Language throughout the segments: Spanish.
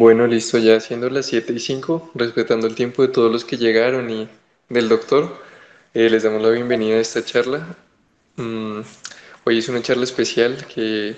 Bueno, listo, ya siendo las 7:05, respetando el tiempo de todos los que llegaron y del doctor, les damos la bienvenida a esta charla. Mm, Hoy es una charla especial que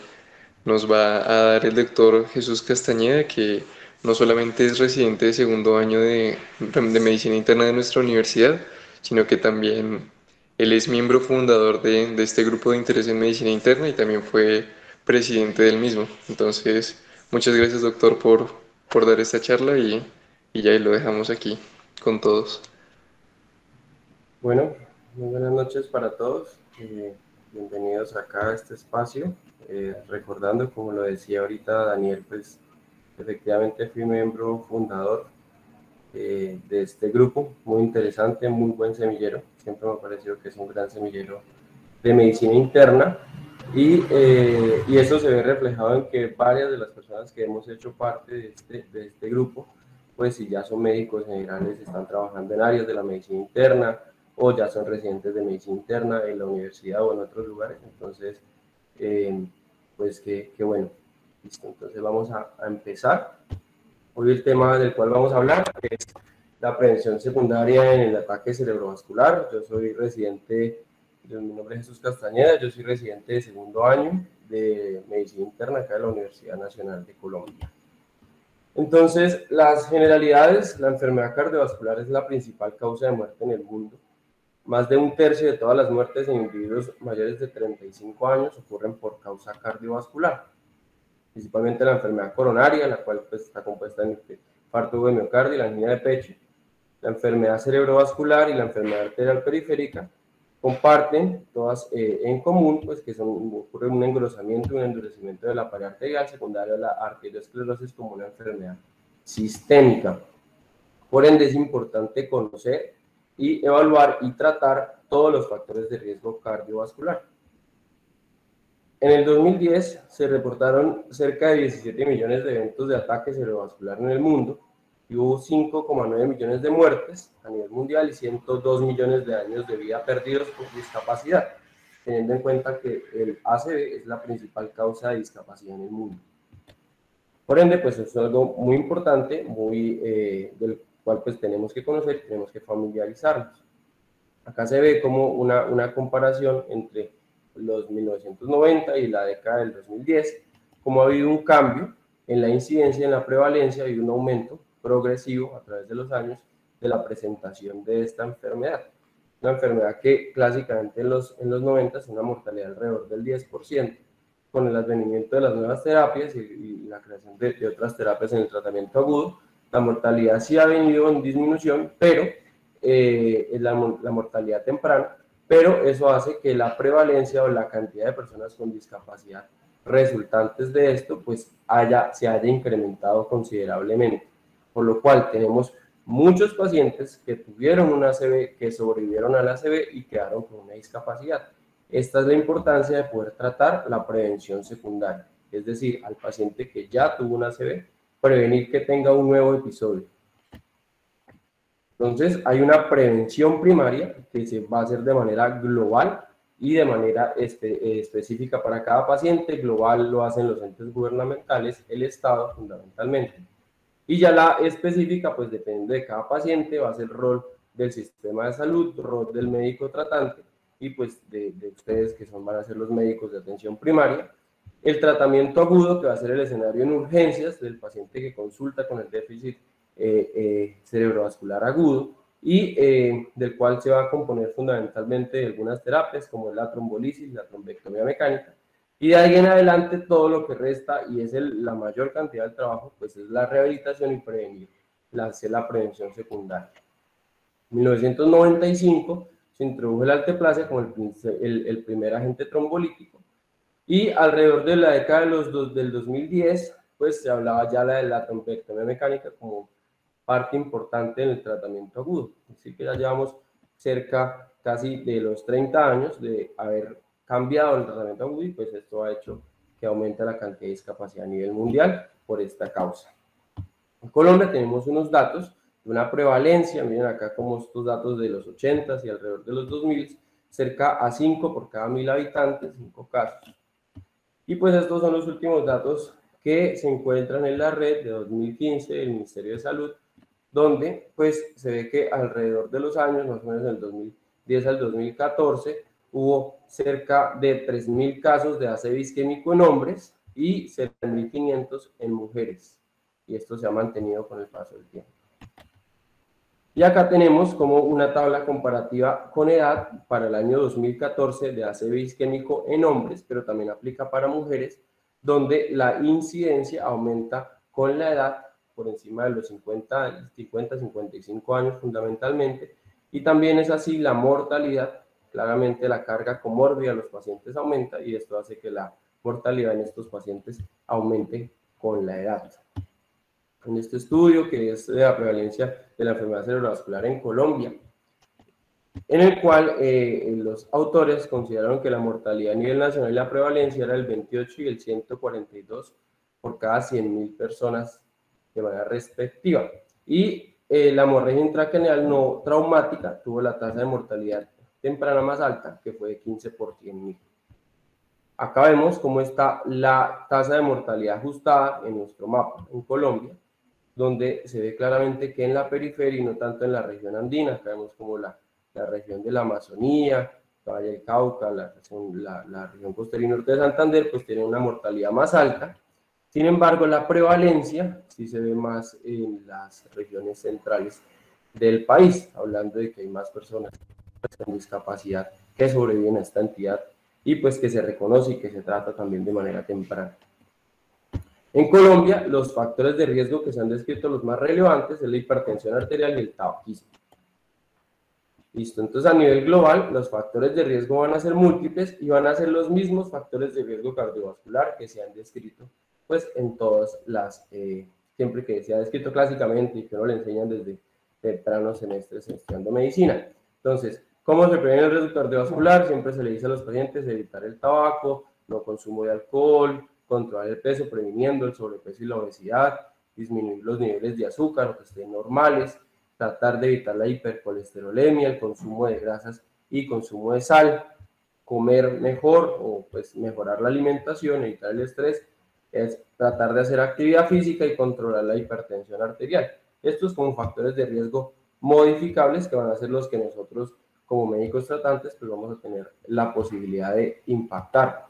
nos va a dar el doctor Jesús Castañeda, que no solamente es residente de segundo año de medicina interna de nuestra universidad, sino que también él es miembro fundador de este grupo de interés en medicina interna y también fue presidente del mismo. Entonces, muchas gracias doctor por dar esta charla y ya lo dejamos aquí con todos. Bueno, muy buenas noches para todos. Bienvenidos acá a este espacio. Recordando, como lo decía ahorita Daniel, pues efectivamente fui miembro fundador de este grupo. Muy interesante, muy buen semillero. Siempre me ha parecido que es un gran semillero de medicina interna. Y eso se ve reflejado en que varias de las personas que hemos hecho parte de este grupo, pues si ya son médicos generales, están trabajando en áreas de la medicina interna o ya son residentes de medicina interna en la universidad o en otros lugares. Entonces, pues qué bueno. Listo, entonces vamos a empezar. Hoy el tema del cual vamos a hablar es la prevención secundaria en el ataque cerebrovascular. Yo soy residente, mi nombre es Jesús Castañeda, yo soy residente de segundo año de medicina interna acá de la Universidad Nacional de Colombia. Entonces, las generalidades, la enfermedad cardiovascular es la principal causa de muerte en el mundo. Más de un tercio de todas las muertes en individuos mayores de 35 años ocurren por causa cardiovascular, principalmente la enfermedad coronaria, la cual pues, está compuesta en infarto de miocardio y la angina de pecho. La enfermedad cerebrovascular y la enfermedad arterial periférica comparten todas en común, pues que ocurre un engrosamiento y un endurecimiento de la pared arterial secundario a la arteriosclerosis como una enfermedad sistémica. Por ende, es importante conocer y evaluar y tratar todos los factores de riesgo cardiovascular. En el 2010 se reportaron cerca de 17 millones de eventos de ataque cerebrovascular en el mundo y hubo 5,9 millones de muertes a nivel mundial y 102 millones de años de vida perdidos por discapacidad, teniendo en cuenta que el ACV es la principal causa de discapacidad en el mundo. Por ende, pues es algo muy importante, del cual pues tenemos que conocer y tenemos que familiarizarnos. Acá se ve como una comparación entre los 1990 y la década del 2010, como ha habido un cambio en la incidencia, en la prevalencia y un aumento progresivo a través de los años de la presentación de esta enfermedad. Una enfermedad que clásicamente en los 90 es una mortalidad alrededor del 10%, con el advenimiento de las nuevas terapias y la creación de otras terapias en el tratamiento agudo, la mortalidad sí ha venido en disminución, pero la mortalidad temprana, pero eso hace que la prevalencia o la cantidad de personas con discapacidad resultantes de esto pues se haya incrementado considerablemente, por lo cual tenemos muchos pacientes que tuvieron una ACV, que sobrevivieron a la ACV y quedaron con una discapacidad. Esta es la importancia de poder tratar la prevención secundaria, es decir, al paciente que ya tuvo una ACV, prevenir que tenga un nuevo episodio. Entonces, hay una prevención primaria que se va a hacer de manera global y de manera específica para cada paciente. Global lo hacen los entes gubernamentales, el Estado fundamentalmente. Y ya la específica, pues depende de cada paciente, va a ser el rol del sistema de salud, rol del médico tratante y pues de ustedes que van a ser los médicos de atención primaria. El tratamiento agudo, que va a ser el escenario en urgencias del paciente que consulta con el déficit cerebrovascular agudo y del cual se va a componer fundamentalmente de algunas terapias como la trombolisis, la trombectomía mecánica, y de ahí en adelante todo lo que resta y es la mayor cantidad del trabajo, pues es la rehabilitación y prevenir, la prevención secundaria. En 1995 se introdujo el alteplasia como el primer agente trombolítico y alrededor de la década del 2010 pues se hablaba ya de la trombectomía mecánica como parte importante en el tratamiento agudo. Así que ya llevamos cerca casi de los 30 años de haber cambiado el tratamiento agudo y pues esto ha hecho que aumente la cantidad de discapacidad a nivel mundial por esta causa. En Colombia tenemos unos datos de una prevalencia, miren acá como estos datos de los 80s y alrededor de los 2000, cerca a 5 por cada 1000 habitantes, 5 casos. Y pues estos son los últimos datos que se encuentran en la red de 2015 del Ministerio de Salud, donde pues se ve que alrededor de los años, más o menos del 2010 al 2014, hubo cerca de 3.000 casos de ACV isquémico en hombres y 7.500 en mujeres. Y esto se ha mantenido con el paso del tiempo. Y acá tenemos como una tabla comparativa con edad para el año 2014 de ACV isquémico en hombres, pero también aplica para mujeres, donde la incidencia aumenta con la edad por encima de los 50-55 años fundamentalmente, y también es así la mortalidad. Claramente la carga comórbida de los pacientes aumenta y esto hace que la mortalidad en estos pacientes aumente con la edad. En este estudio, que es de la prevalencia de la enfermedad cerebrovascular en Colombia, en el cual los autores consideraron que la mortalidad a nivel nacional y la prevalencia era el 28 y el 142 por cada 100.000 personas de manera respectiva. Y la hemorragia intracraneal no traumática tuvo la tasa de mortalidad temprana más alta, que fue de 15 por 100.000. Acá vemos cómo está la tasa de mortalidad ajustada en nuestro mapa en Colombia, donde se ve claramente que en la periferia y no tanto en la región andina. Acá vemos como la región de la Amazonía, Valle del Cauca, la región costera y norte de Santander, pues tiene una mortalidad más alta. Sin embargo, la prevalencia sí se ve más en las regiones centrales del país, hablando de que hay más personas con discapacidad que sobreviven a esta entidad y pues que se reconoce y que se trata también de manera temprana. En Colombia, los factores de riesgo que se han descrito, los más relevantes, es la hipertensión arterial y el tabaquismo. Listo, entonces a nivel global, los factores de riesgo van a ser múltiples y van a ser los mismos factores de riesgo cardiovascular que se han descrito, pues en todas las, siempre que se ha descrito clásicamente y que uno le enseñan desde tempranos semestres estudiando medicina. Entonces, ¿cómo se previene el riesgo cardiovascular? Siempre se le dice a los pacientes evitar el tabaco, no consumo de alcohol, controlar el peso, previniendo el sobrepeso y la obesidad, disminuir los niveles de azúcar o que estén normales, tratar de evitar la hipercolesterolemia, el consumo de grasas y consumo de sal, comer mejor o pues mejorar la alimentación, evitar el estrés, es tratar de hacer actividad física y controlar la hipertensión arterial. Estos como factores de riesgo modificables que van a ser los que nosotros como médicos tratantes pues vamos a tener la posibilidad de impactar.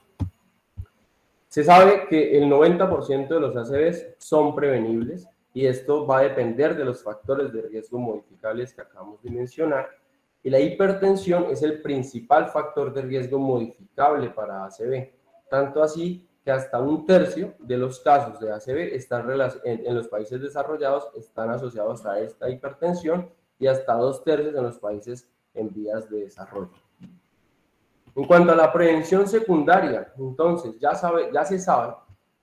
Se sabe que el 90% de los ACVs son prevenibles y esto va a depender de los factores de riesgo modificables que acabamos de mencionar, y la hipertensión es el principal factor de riesgo modificable para ACV, tanto así que hasta 1/3 de los casos de ACV están en los países desarrollados están asociados a esta hipertensión y hasta 2/3 en los países en vías de desarrollo. En cuanto a la prevención secundaria, entonces ya se sabe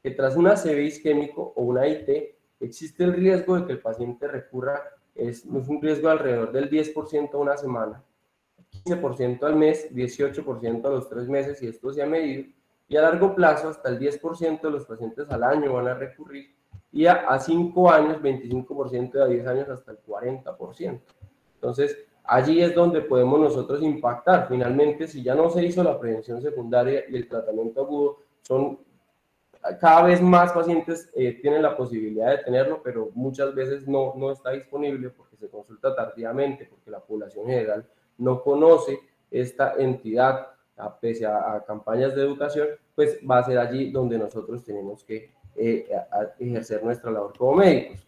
que tras un ACV isquémico o una IT existe el riesgo de que el paciente recurra, es un riesgo de alrededor del 10% a una semana, 15% al mes, 18% a los 3 meses, y esto se ha medido, y a largo plazo hasta el 10% de los pacientes al año van a recurrir, y a 5 años, 25%, y a 10 años hasta el 40%. Entonces, allí es donde podemos nosotros impactar. Finalmente, si ya no se hizo la prevención secundaria y el tratamiento agudo, cada vez más pacientes tienen la posibilidad de tenerlo, pero muchas veces no está disponible porque se consulta tardíamente, porque la población general no conoce esta entidad, pese a campañas de educación, pues va a ser allí donde nosotros tenemos que ejercer nuestra labor como médicos.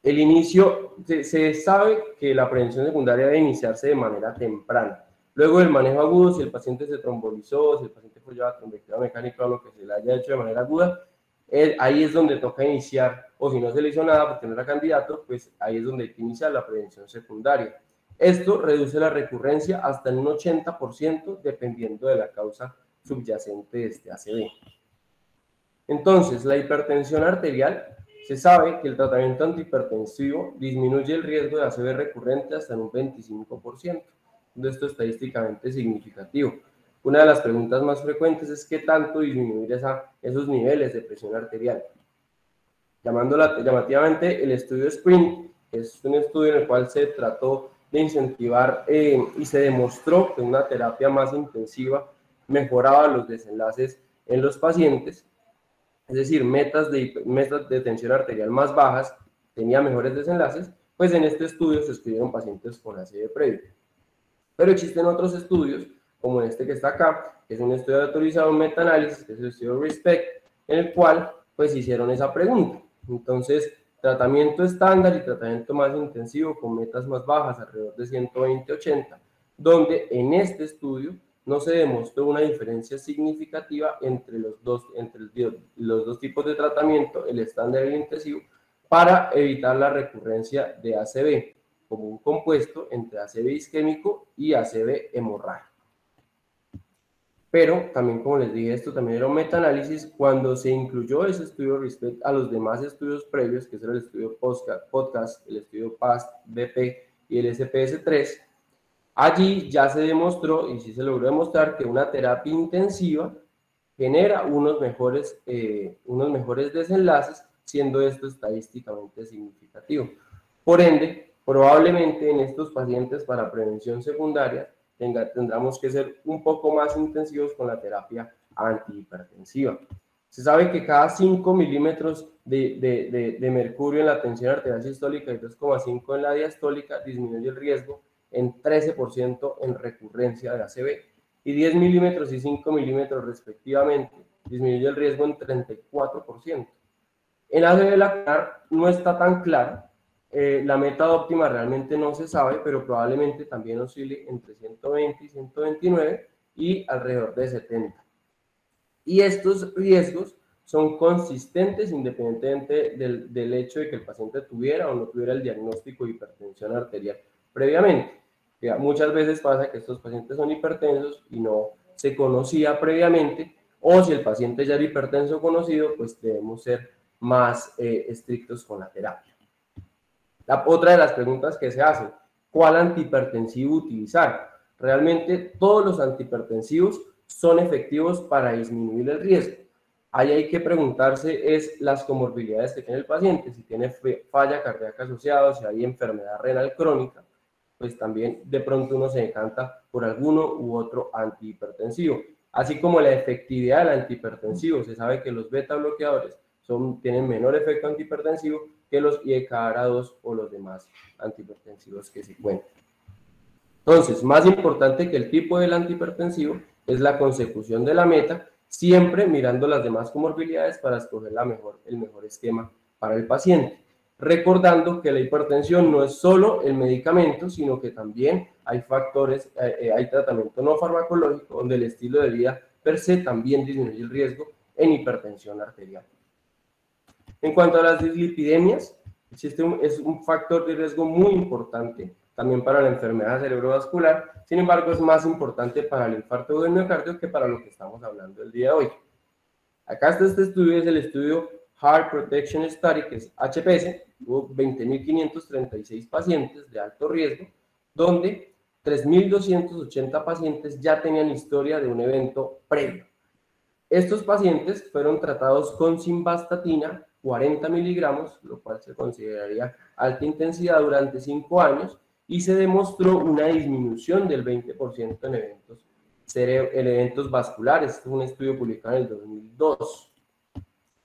El inicio, se sabe que la prevención secundaria debe iniciarse de manera temprana. Luego del manejo agudo, si el paciente se trombolizó, si el paciente fue llevado a trombectomía mecánica o lo que se le haya hecho de manera aguda, ahí es donde toca iniciar, o si no se le hizo nada porque no era candidato, pues ahí es donde hay que iniciar la prevención secundaria. Esto reduce la recurrencia hasta en un 80% dependiendo de la causa subyacente de este ACV. Entonces, la hipertensión arterial, se sabe que el tratamiento antihipertensivo disminuye el riesgo de ACV recurrente hasta en un 25%. Esto es estadísticamente significativo. Una de las preguntas más frecuentes es qué tanto disminuir esos niveles de presión arterial. Llamativamente, el estudio SPRINT es un estudio en el cual se trató de incentivar y se demostró que una terapia más intensiva mejoraba los desenlaces en los pacientes. es decir, metas de tensión arterial más bajas, tenía mejores desenlaces, pues en este estudio se estudiaron pacientes con ACV previo. Pero existen otros estudios, como este que está acá, que es un estudio autorizado en metaanálisis, que es el estudio RESPECT, en el cual pues hicieron esa pregunta. Entonces, tratamiento estándar y tratamiento más intensivo con metas más bajas, alrededor de 120-80, donde en este estudio no se demostró una diferencia significativa entre los dos tipos de tratamiento, el estándar y el intensivo, para evitar la recurrencia de ACV, como un compuesto entre ACV isquémico y ACV hemorrágico. Pero también, como les dije, esto también era un metaanálisis. Cuando se incluyó ese estudio respecto a los demás estudios previos, que es el estudio podcast, el estudio PAST, BP y el SPS3, allí ya se demostró, y sí se logró demostrar, que una terapia intensiva genera unos mejores desenlaces, siendo esto estadísticamente significativo. Por ende, probablemente en estos pacientes para prevención secundaria tendremos que ser un poco más intensivos con la terapia antihipertensiva. Se sabe que cada 5 milímetros de mercurio en la tensión arterial sistólica y 2,5 en la diastólica disminuye el riesgo en 13% en recurrencia de ACV, y 10 milímetros y 5 milímetros respectivamente disminuye el riesgo en 34%. En ACV lacunar no está tan claro, la meta óptima realmente no se sabe, pero probablemente también oscile entre 120 y 129 y alrededor de 70. Y estos riesgos son consistentes independientemente del hecho de que el paciente tuviera o no tuviera el diagnóstico de hipertensión arterial previamente. Muchas veces pasa que estos pacientes son hipertensos y no se conocía previamente, o si el paciente ya era hipertenso conocido, pues debemos ser más estrictos con la terapia. Otra de las preguntas que se hacen, ¿cuál antihipertensivo utilizar? Realmente todos los antihipertensivos son efectivos para disminuir el riesgo. Ahí hay que preguntarse es las comorbilidades que tiene el paciente, si tiene falla cardíaca asociada, si hay enfermedad renal crónica, pues también de pronto uno se decanta por alguno u otro antihipertensivo. Así como la efectividad del antihipertensivo, se sabe que los beta bloqueadores tienen menor efecto antihipertensivo que los IECARA2 o los demás antihipertensivos que se cuentan. Entonces, más importante que el tipo del antihipertensivo es la consecución de la meta, siempre mirando las demás comorbilidades para escoger el mejor esquema para el paciente. Recordando que la hipertensión no es solo el medicamento, sino que también hay factores, hay tratamiento no farmacológico donde el estilo de vida per se también disminuye el riesgo en hipertensión arterial. En cuanto a las dislipidemias, es un factor de riesgo muy importante también para la enfermedad cerebrovascular, sin embargo es más importante para el infarto del miocardio que para lo que estamos hablando el día de hoy. Acá está este estudio, es el estudio Heart Protection Study, que es HPS, hubo 20.536 pacientes de alto riesgo, donde 3.280 pacientes ya tenían historia de un evento previo. Estos pacientes fueron tratados con simvastatina, 40 miligramos, lo cual se consideraría alta intensidad durante 5 años, y se demostró una disminución del 20% en eventos vasculares. Este es un estudio publicado en el 2002.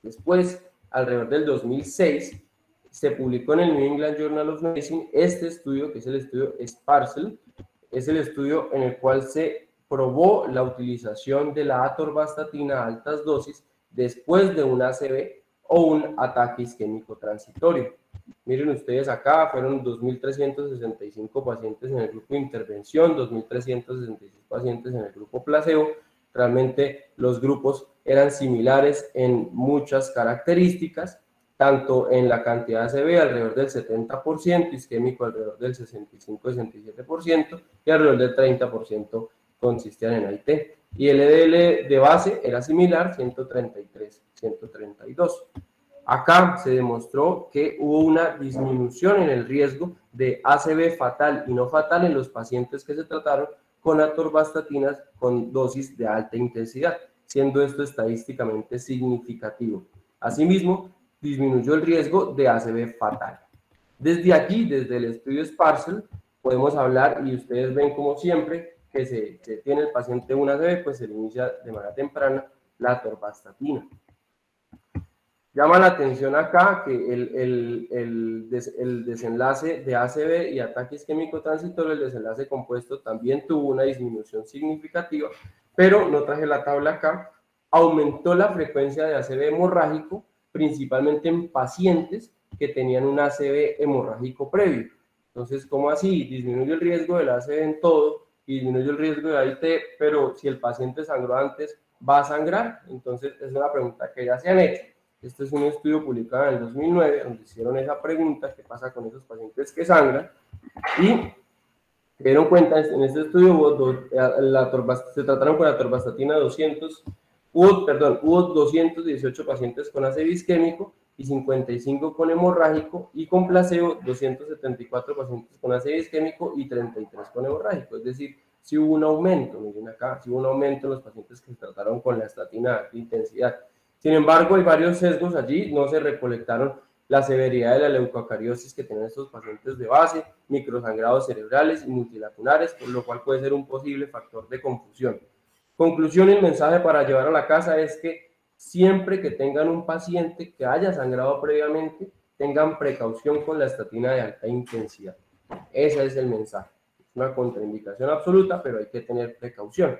Después, alrededor del 2006, se publicó en el New England Journal of Medicine este estudio, que es el estudio SPARCL, es el estudio en el cual se probó la utilización de la atorvastatina a altas dosis después de un ACV o un ataque isquémico transitorio. Miren ustedes acá, fueron 2.365 pacientes en el grupo de intervención, 2.366 pacientes en el grupo placebo. Realmente los grupos eran similares en muchas características, tanto en la cantidad de ACV, alrededor del 70%, isquémico alrededor del 65-67% y alrededor del 30% consistían en AIT. Y el EDL de base era similar, 133-132. Acá se demostró que hubo una disminución en el riesgo de ACV fatal y no fatal en los pacientes que se trataron con atorvastatinas con dosis de alta intensidad, siendo esto estadísticamente significativo. Asimismo, disminuyó el riesgo de ACV fatal. Desde aquí, desde el estudio SPARCL, podemos hablar, y ustedes ven como siempre, que se tiene el paciente un ACV, pues se le inicia de manera temprana la atorvastatina. Llama la atención acá que el desenlace de ACV y ataque isquémico transitorio, el desenlace compuesto también tuvo una disminución significativa, pero no traje la tabla acá, aumentó la frecuencia de ACV hemorrágico, principalmente en pacientes que tenían un ACV hemorrágico previo. Entonces, ¿cómo así? Disminuye el riesgo del ACV en todo, y disminuye el riesgo de AIT, pero si el paciente sangró antes, ¿va a sangrar? Entonces, es una pregunta que ya se han hecho. Este es un estudio publicado en el 2009, donde hicieron esa pregunta, ¿qué pasa con esos pacientes que sangran? Y se dieron cuenta, en este estudio se trataron con la atorvastatina 200, hubo 218 pacientes con ACV isquémico y 55 con hemorrágico, y con placebo 274 pacientes con ACV isquémico y 33 con hemorrágico. Es decir, si hubo un aumento, miren acá, si hubo un aumento en los pacientes que se trataron con la estatina de alta intensidad. Sin embargo, hay varios sesgos allí, no se recolectaron la severidad de la leucocariosis que tienen estos pacientes de base, microsangrados cerebrales y multilacunares, por lo cual puede ser un posible factor de confusión. Conclusión, el mensaje para llevar a la casa es que siempre que tengan un paciente que haya sangrado previamente, tengan precaución con la estatina de alta intensidad. Ese es el mensaje. Es una contraindicación absoluta, pero hay que tener precaución.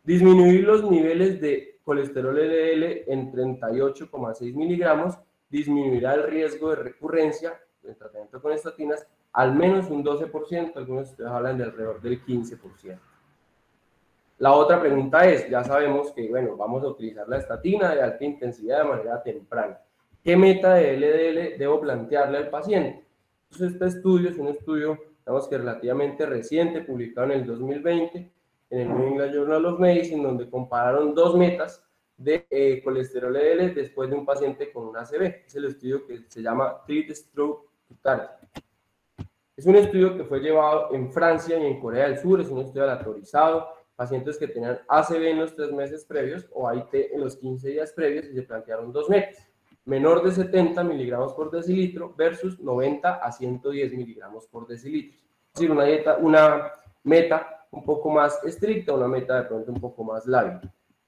Disminuir los niveles de colesterol LDL en 38,6 miligramos disminuirá el riesgo de recurrencia del tratamiento con estatinas al menos un 12%, algunos de ustedes hablan de alrededor del 15%. La otra pregunta es, ya sabemos que, bueno, vamos a utilizar la estatina de alta intensidad de manera temprana. ¿Qué meta de LDL debo plantearle al paciente? Entonces, este estudio es un estudio, digamos que relativamente reciente, publicado en el 2020, en el New England Journal of Medicine, donde compararon dos metas de colesterol LDL después de un paciente con un ACV. Es el estudio que se llama Treat Stroke to Target. Es un estudio que fue llevado en Francia y en Corea del Sur, es un estudio aleatorizado, pacientes que tenían ACV en los 3 meses previos o AIT en los 15 días previos, y se plantearon dos metas: menor de 70 miligramos por decilitro versus 90 a 110 miligramos por decilitro. Es decir, una meta un poco más estricta, una meta de pronto un poco más lábil.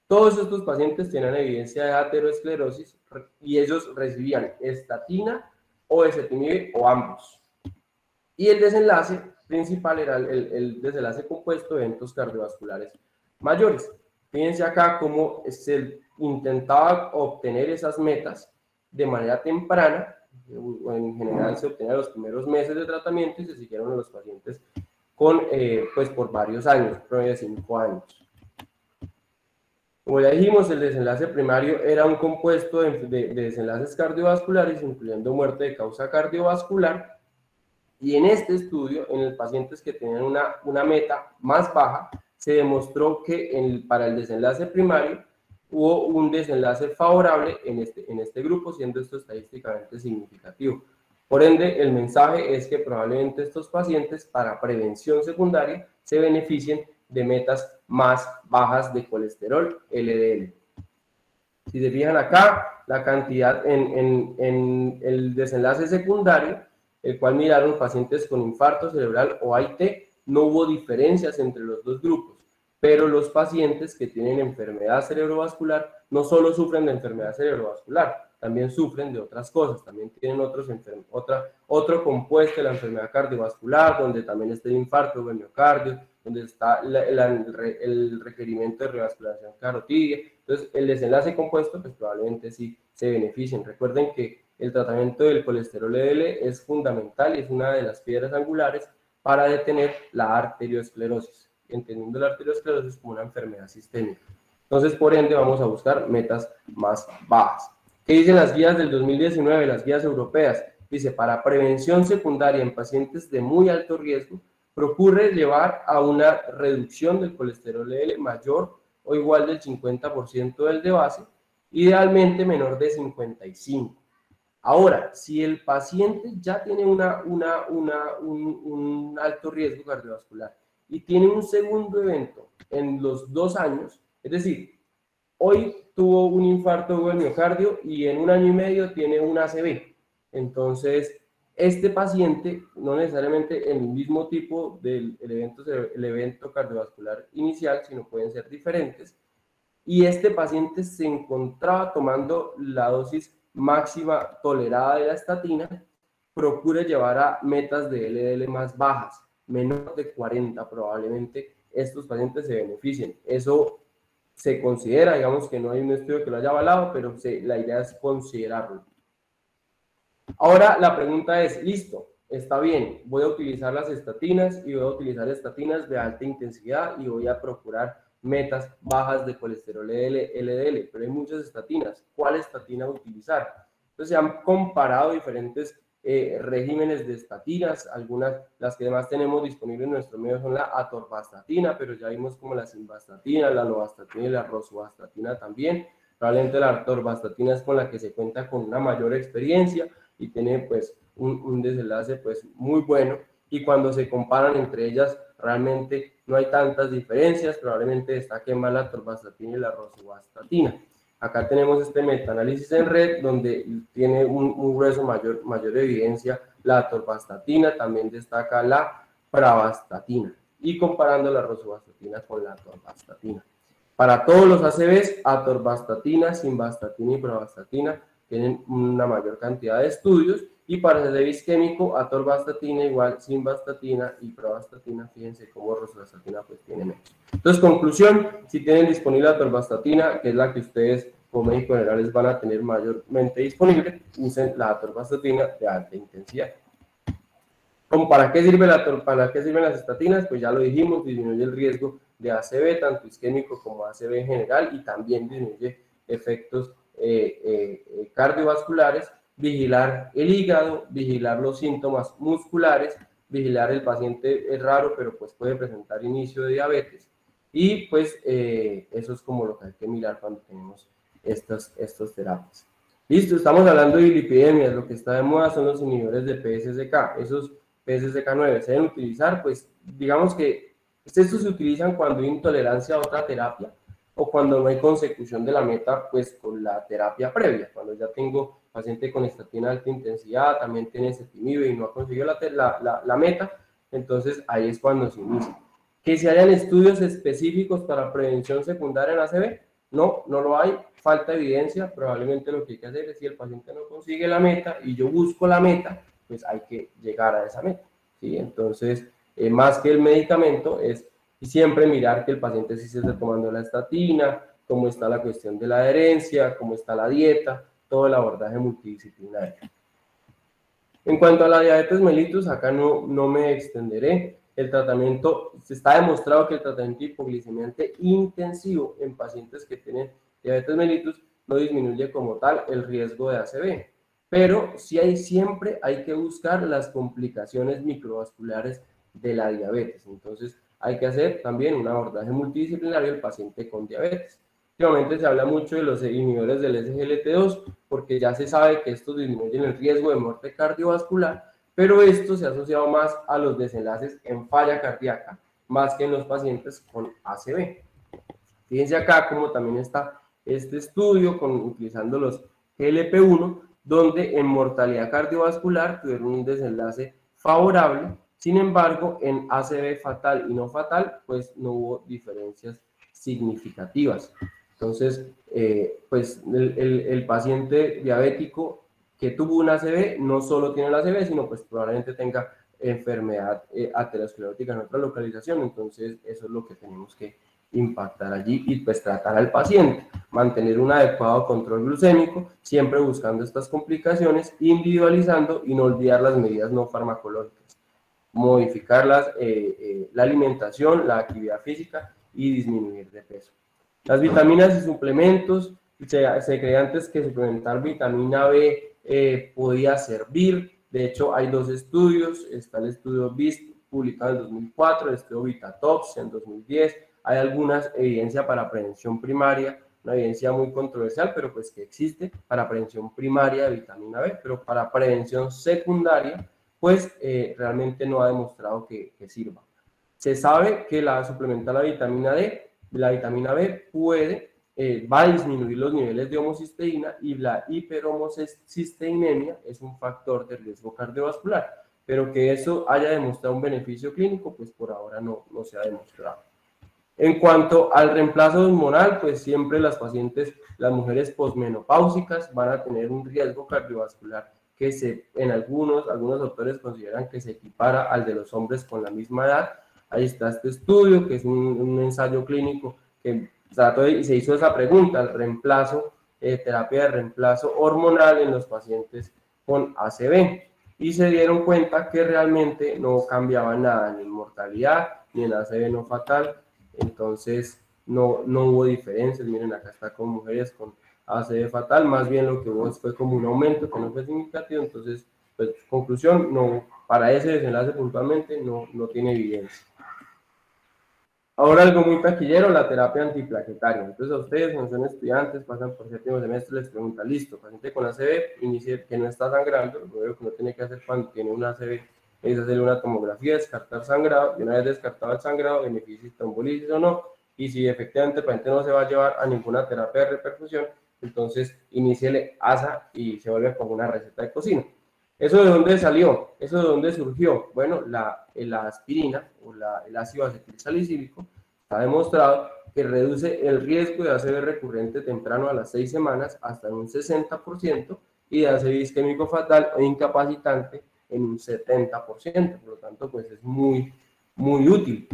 Todos estos pacientes tenían evidencia de aterosclerosis y ellos recibían estatina o ezetimibe o ambos. Y el desenlace principal era el desenlace compuesto de eventos cardiovasculares mayores. Fíjense acá cómo se intentaba obtener esas metas de manera temprana, o en general se obtenían los primeros meses de tratamiento y se siguieron a los pacientes con, pues por varios años, promedio de 5 años. Como ya dijimos, el desenlace primario era un compuesto de desenlaces cardiovasculares, incluyendo muerte de causa cardiovascular. Y en este estudio, en los pacientes que tenían una meta más baja, se demostró que para el desenlace primario hubo un desenlace favorable en este grupo, siendo esto estadísticamente significativo. Por ende, el mensaje es que probablemente estos pacientes para prevención secundaria se beneficien de metas más bajas de colesterol LDL. Si se fijan acá, la cantidad en el desenlace secundario, el cual miraron pacientes con infarto cerebral o AIT, no hubo diferencias entre los dos grupos, pero los pacientes que tienen enfermedad cerebrovascular no solo sufren de enfermedad cerebrovascular, también sufren de otras cosas, también tienen otro compuesto de la enfermedad cardiovascular, donde también está el infarto o el miocardio, donde está el requerimiento de revascularización carotidia. Entonces, el desenlace compuesto, pues probablemente sí se beneficien. Recuerden que el tratamiento del colesterol LDL es fundamental y es una de las piedras angulares para detener la arteriosclerosis, entendiendo la arteriosclerosis como una enfermedad sistémica. Entonces, por ende, vamos a buscar metas más bajas. ¿Qué dicen las guías del 2019, las guías europeas? Dice, para prevención secundaria en pacientes de muy alto riesgo, procure llevar a una reducción del colesterol LDL mayor o igual del 50% del de base, idealmente menor de 55. Ahora, si el paciente ya tiene un alto riesgo cardiovascular y tiene un segundo evento en los 2 años, es decir, hoy tuvo un infarto del miocardio y en 1 año y medio tiene un ACV, entonces este paciente, no necesariamente en el mismo tipo del evento cardiovascular inicial, sino pueden ser diferentes, y este paciente se encontraba tomando la dosis máxima tolerada de la estatina, procure llevar a metas de LDL más bajas, menor de 40 probablemente estos pacientes se beneficien. Eso se considera, digamos que no hay un estudio que lo haya avalado, pero la idea es considerarlo. Ahora la pregunta es, listo, está bien, voy a utilizar las estatinas y voy a utilizar estatinas de alta intensidad y voy a procurar metas bajas de colesterol LDL, pero hay muchas estatinas. ¿Cuál estatina utilizar? Entonces se han comparado diferentes regímenes de estatinas, algunas, las que más tenemos disponibles en nuestro medio son la atorvastatina, pero ya vimos como la simvastatina, la lovastatina y la rosuvastatina también. Probablemente la atorvastatina es con la que se cuenta con una mayor experiencia y tiene pues un desenlace pues muy bueno, y cuando se comparan entre ellas realmente no hay tantas diferencias, probablemente destaque más la atorvastatina y la rosuvastatina. Acá tenemos este metaanálisis en red donde tiene un grueso mayor evidencia la atorvastatina, también destaca la pravastatina, y comparando la rosuvastatina con la atorvastatina. Para todos los ACVs, atorvastatina, simvastatina y pravastatina tienen una mayor cantidad de estudios, y para el ACV isquémico, atorvastatina igual simvastatina y pravastatina, fíjense cómo rosuvastatina pues tiene menos. Entonces, conclusión, si tienen disponible atorvastatina, que es la que ustedes como médicos generales van a tener mayormente disponible, usen la atorvastatina de alta intensidad. ¿Para qué sirven las estatinas? Pues ya lo dijimos, disminuye el riesgo de ACV, tanto isquémico como ACV en general, y también disminuye efectos cardiovasculares, vigilar el hígado, vigilar los síntomas musculares, vigilar el paciente es raro, pero pues puede presentar inicio de diabetes, y pues eso es como lo que hay que mirar cuando tenemos estas terapias. Listo, estamos hablando de lipidemias, lo que está de moda son los inhibidores de PSSK, esos PSSK9 se deben utilizar, pues digamos que estos se utilizan cuando hay intolerancia a otra terapia o cuando no hay consecución de la meta pues con la terapia previa, cuando ya tengo paciente con estatina de alta intensidad, también tiene ezetimibe y no ha conseguido la meta, entonces ahí es cuando se inicia. Que se hayan estudios específicos para prevención secundaria en ACV, no lo hay, falta evidencia, probablemente lo que hay que hacer es si el paciente no consigue la meta y yo busco la meta, pues hay que llegar a esa meta, ¿sí? Entonces, más que el medicamento, es siempre mirar que el paciente sí se esté tomando la estatina, cómo está la cuestión de la adherencia, cómo está la dieta, todo el abordaje multidisciplinario. En cuanto a la diabetes mellitus, acá no me extenderé. El tratamiento, se está demostrado que el tratamiento hipoglicemiante intensivo en pacientes que tienen diabetes mellitus no disminuye como tal el riesgo de ACV, pero sí siempre hay que buscar las complicaciones microvasculares de la diabetes. Entonces hay que hacer también un abordaje multidisciplinario del paciente con diabetes. Últimamente se habla mucho de los inhibidores del SGLT2 porque ya se sabe que estos disminuyen el riesgo de muerte cardiovascular, pero esto se ha asociado más a los desenlaces en falla cardíaca, más que en los pacientes con ACV. Fíjense acá como también está este estudio utilizando los GLP-1, donde en mortalidad cardiovascular tuvieron un desenlace favorable. Sin embargo, en ACV fatal y no fatal, pues no hubo diferencias significativas. Entonces, pues el paciente diabético que tuvo un ACV no solo tiene el ACV, sino pues probablemente tenga enfermedad aterosclerótica en otra localización. Entonces, eso es lo que tenemos que impactar allí y pues tratar al paciente, mantener un adecuado control glucémico, siempre buscando estas complicaciones, individualizando y no olvidar las medidas no farmacológicas, modificar la alimentación, la actividad física y disminuir de peso. Las vitaminas y suplementos, se creía antes que suplementar vitamina B podía servir, de hecho hay dos estudios, está el estudio BIST publicado en 2004, el estudio VitaTox en 2010, hay algunas evidencias para prevención primaria, una evidencia muy controversial, pero pues que existe para prevención primaria de vitamina B, pero para prevención secundaria, pues realmente no ha demostrado que sirva. Se sabe que suplementar la vitamina B va a disminuir los niveles de homocisteína y la hiperhomocisteinemia es un factor de riesgo cardiovascular, pero que eso haya demostrado un beneficio clínico, pues por ahora no se ha demostrado. En cuanto al reemplazo hormonal, pues siempre las pacientes, las mujeres posmenopáusicas van a tener un riesgo cardiovascular que en algunos autores consideran que se equipara al de los hombres con la misma edad. Ahí está este estudio, que es un ensayo clínico que trató y se hizo esa pregunta, el reemplazo, terapia de reemplazo hormonal en los pacientes con ACV. Y se dieron cuenta que realmente no cambiaba nada, ni en mortalidad, ni en ACV no fatal. Entonces, no hubo diferencias. Miren, acá está con mujeres con ACV fatal, más bien lo que hubo fue como un aumento que no fue significativo. Entonces, pues, conclusión, no, para ese desenlace puntualmente no tiene evidencia. Ahora algo muy taquillero, la terapia antiplaquetaria. Entonces a ustedes, cuando son estudiantes, pasan por séptimo semestre, les preguntan, listo, paciente con ACV, inicie que no está sangrando, lo primero que uno tiene que hacer cuando tiene un ACV es hacerle una tomografía, descartar sangrado, y una vez descartado el sangrado, beneficia trombolisis o no, y si efectivamente el paciente no se va a llevar a ninguna terapia de reperfusión, entonces iníciele ASA y se vuelve con una receta de cocina. ¿Eso de dónde salió? ¿Eso de dónde surgió? Bueno, la aspirina o el ácido acetilsalicílico está demostrado que reduce el riesgo de ACV recurrente temprano a las 6 semanas hasta en un 60% y de ACV isquémico fatal o incapacitante en un 70%. Por lo tanto, pues es muy, muy útil.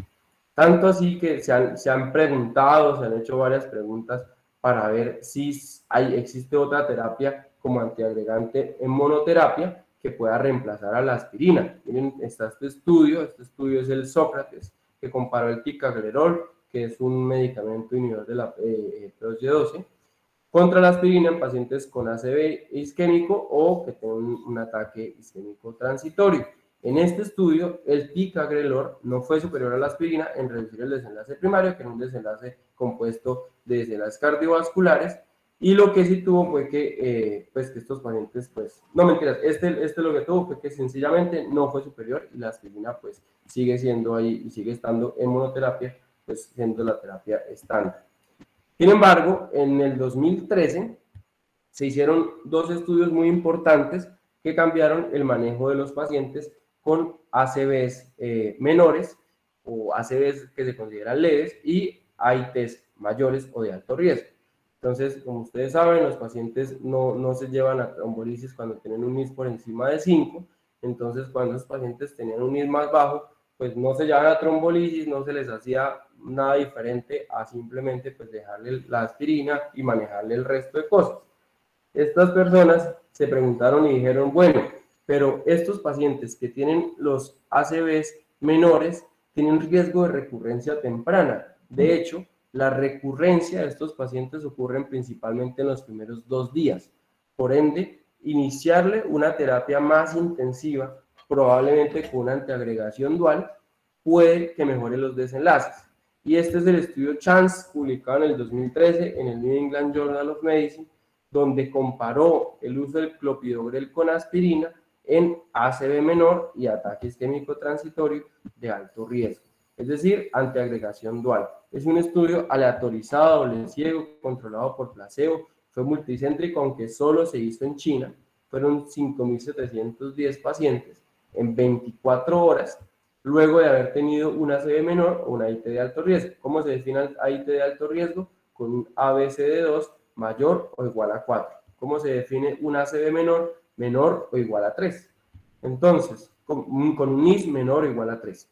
Tanto así que se han preguntado, se han hecho varias preguntas para ver si existe otra terapia como antiagregante en monoterapia que pueda reemplazar a la aspirina. Miren, está este estudio es el Sócrates, que comparó el ticagrelor, que es un medicamento inhibidor de la POC12, contra la aspirina en pacientes con ACV isquémico o que tengan un ataque isquémico transitorio. En este estudio, el ticagrelor no fue superior a la aspirina en reducir el desenlace primario, que era un desenlace compuesto de desenlaces cardiovasculares, y lo que sí tuvo fue que, pues, que estos pacientes, pues, no mentiras, lo que tuvo fue que sencillamente no fue superior y la aspirina, pues, sigue siendo ahí y sigue estando en monoterapia, pues, siendo la terapia estándar. Sin embargo, en el 2013 se hicieron dos estudios muy importantes que cambiaron el manejo de los pacientes con ACVs menores o ACVs que se consideran leves y AITs mayores o de alto riesgo. Entonces, como ustedes saben, los pacientes no se llevan a trombolisis cuando tienen un NIS por encima de 5. Entonces, cuando los pacientes tenían un NIS más bajo, pues no se llevaban a trombolisis, no se les hacía nada diferente a simplemente pues dejarle la aspirina y manejarle el resto de cosas. Estas personas se preguntaron y dijeron, bueno, pero estos pacientes que tienen los ACVs menores tienen riesgo de recurrencia temprana. De hecho, la recurrencia de estos pacientes ocurre principalmente en los primeros 2 días. Por ende, iniciarle una terapia más intensiva, probablemente con una antiagregación dual, puede que mejore los desenlaces. Y este es el estudio Chance, publicado en el 2013 en el New England Journal of Medicine, donde comparó el uso del clopidogrel con aspirina en ACV menor y ataque isquémico transitorio de alto riesgo, es decir, antiagregación dual. Es un estudio aleatorizado, doble ciego, controlado por placebo, fue multicéntrico, aunque solo se hizo en China, fueron 5.710 pacientes en 24 horas, luego de haber tenido un ACV menor o una AIT de alto riesgo. ¿Cómo se define el AIT de alto riesgo? Con un ABCD2 mayor o igual a 4. ¿Cómo se define un ACV menor o igual a 3? Entonces, con un NIS menor o igual a 3.